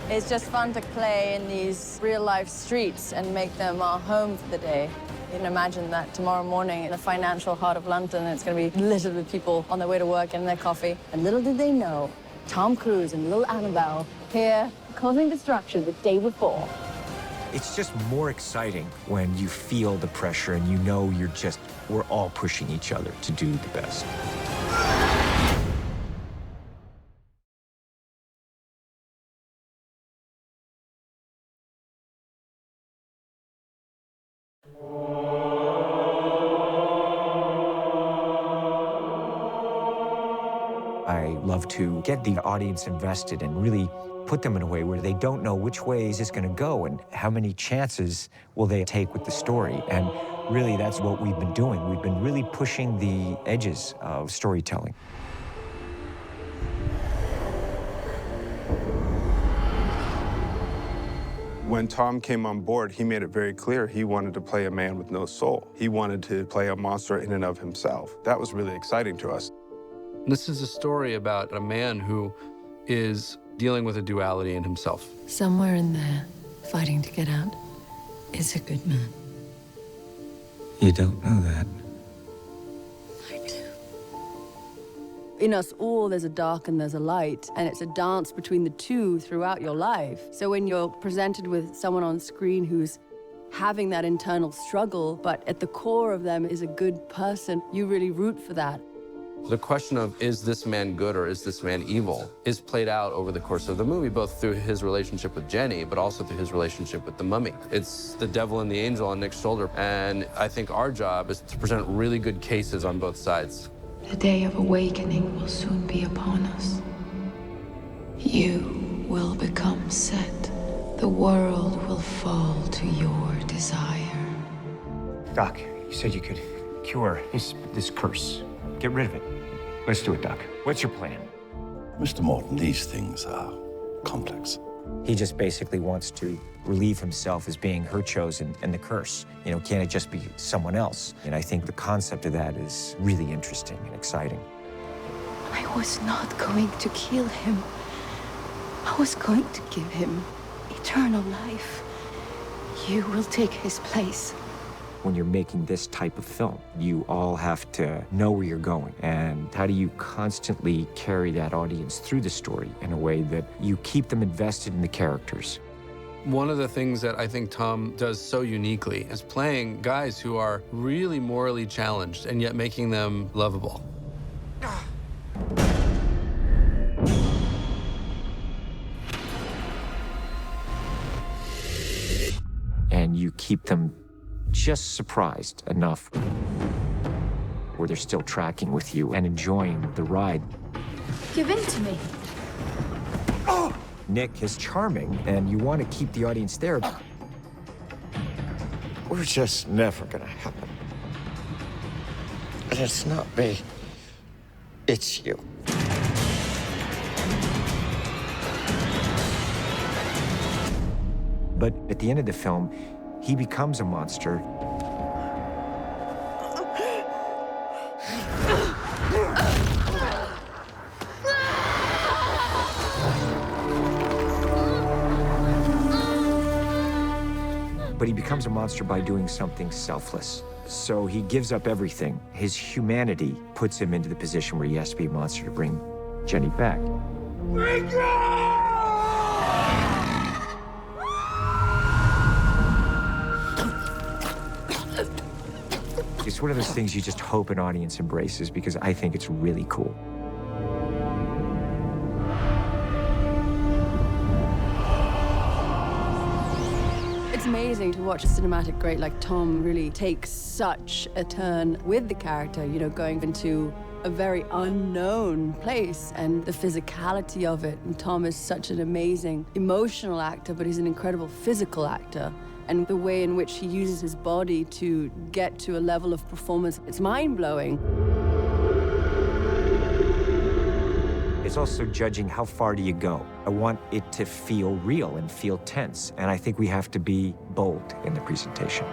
It's just fun to play in these real-life streets and make them our home for the day. You can imagine that tomorrow morning in the financial heart of London, it's going to be littered with people on their way to work and their coffee. And little did they know, Tom Cruise and little Annabelle here causing destruction the day before. It's just more exciting when you feel the pressure and you know we're all pushing each other to do the best. I love to get the audience invested and really put them in a way where they don't know which way is this going to go and how many chances will they take with the story. And really, that's what we've been doing. We've been really pushing the edges of storytelling. When Tom came on board, he made it very clear he wanted to play a man with no soul. He wanted to play a monster in and of himself. That was really exciting to us. This is a story about a man who is dealing with a duality in himself. Somewhere in there, fighting to get out, is a good man. You don't know that. In us all, there's a dark and there's a light, and it's a dance between the two throughout your life. So when you're presented with someone on screen who's having that internal struggle, but at the core of them is a good person, you really root for that. The question of, is this man good or is this man evil, is played out over the course of the movie, both through his relationship with Jenny, but also through his relationship with the mummy. It's the devil and the angel on Nick's shoulder, and I think our job is to present really good cases on both sides. The day of awakening will soon be upon us. You will become Set. The world will fall to your desire. Doc, you said you could cure this curse. Get rid of it. Let's do it, Doc. What's your plan? Mr. Morton, these things are complex. He just basically wants to relieve himself as being her chosen and the curse. You know, can't it just be someone else? And I think the concept of that is really interesting and exciting. I was not going to kill him. I was going to give him eternal life. You will take his place. When you're making this type of film, you all have to know where you're going. And how do you constantly carry that audience through the story in a way that you keep them invested in the characters? One of the things that I think Tom does so uniquely is playing guys who are really morally challenged and yet making them lovable. And you keep them just surprised enough where they're still tracking with you and enjoying the ride. Give in to me. Nick is charming, and you want to keep the audience there. We're just never gonna happen. And it's not me. It's you. But at the end of the film, he becomes a monster. But he becomes a monster by doing something selfless. So he gives up everything. His humanity puts him into the position where he has to be a monster to bring Jenny back. It's one of those things you just hope an audience embraces because I think it's really cool. It's amazing to watch a cinematic great like Tom really take such a turn with the character, you know, going into a very unknown place and the physicality of it. And Tom is such an amazing emotional actor, but he's an incredible physical actor. And the way in which he uses his body to get to a level of performance, it's mind-blowing. It's also judging how far do you go. I want it to feel real and feel tense, and I think we have to be bold in the presentation.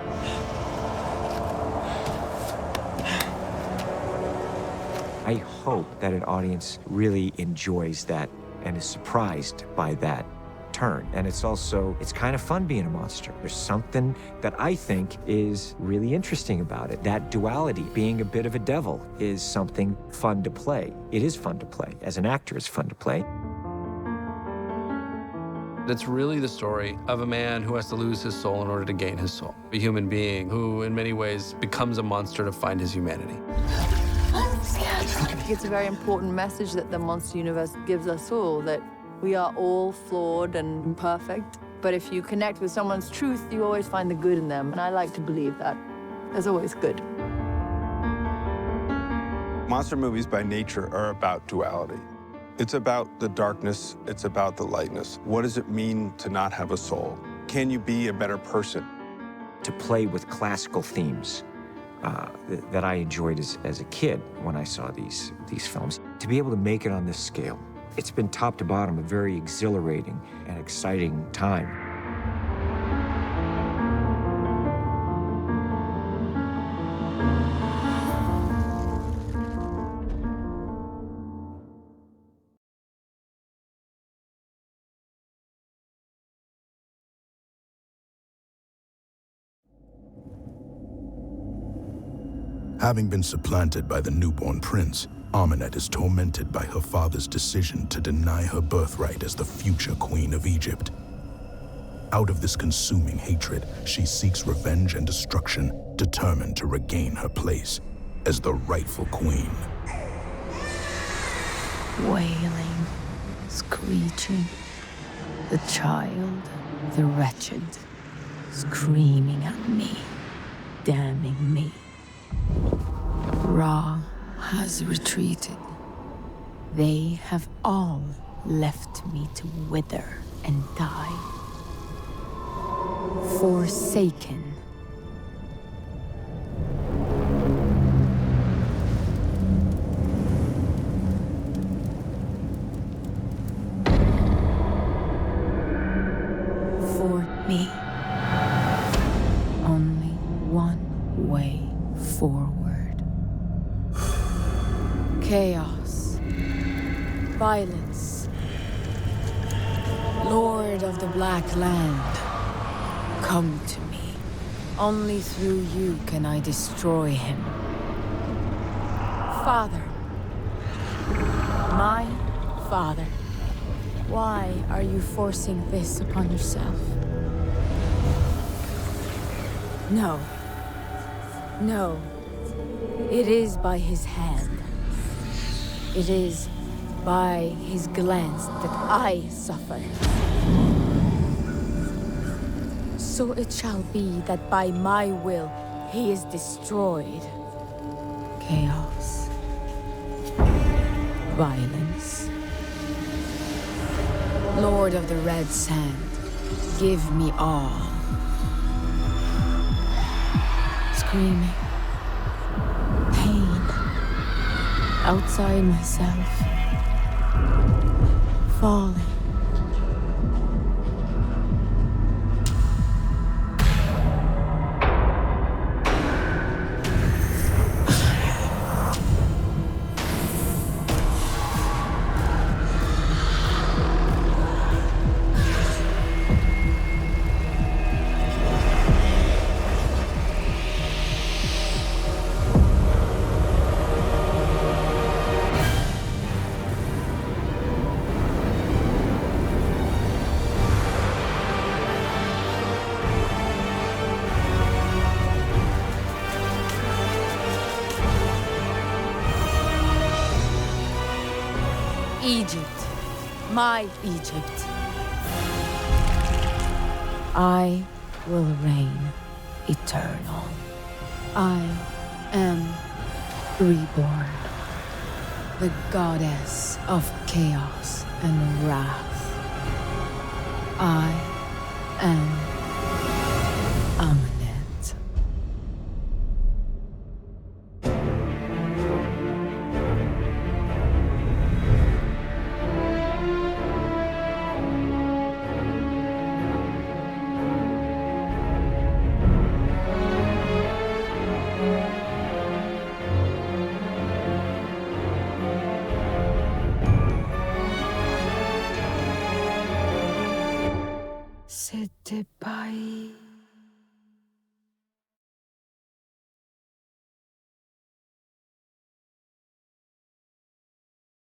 I hope that an audience really enjoys that and is surprised by that turn. And it's kind of fun being a monster. There's something that I think is really interesting about it. That duality, being a bit of a devil, is something fun to play. It is fun to play. As an actor, it's fun to play. It's really the story of a man who has to lose his soul in order to gain his soul. A human being who, in many ways, becomes a monster to find his humanity. I think it's a very important message that the monster universe gives us all, that we are all flawed and imperfect, but if you connect with someone's truth, you always find the good in them, and I like to believe that. There's always good. Monster movies by nature are about duality. It's about the darkness, it's about the lightness. What does it mean to not have a soul? Can you be a better person? To play with classical themes that I enjoyed as a kid when I saw these films. To be able to make it on this scale, it's been top to bottom a very exhilarating and exciting time. Having been supplanted by the newborn prince, Amenet is tormented by her father's decision to deny her birthright as the future queen of Egypt. Out of this consuming hatred, she seeks revenge and destruction, determined to regain her place as the rightful queen. Wailing, screeching, the child, the wretched, screaming at me, damning me. Ra has retreated. They have all left me to wither and die. Forsaken. Violence. Lord of the Black Land, come to me. Only through you can I destroy him. Father. My father. Why are you forcing this upon yourself? No. No. It is by his hand. It is by his glance that I suffer. So it shall be that by my will he is destroyed. Chaos. Violence. Lord of the Red Sand, give me all. Screaming. Pain. Outside myself. Falling. Egypt. My Egypt. I will reign eternal. I am reborn. The goddess of chaos and wrath. I am Amunet. C'était pas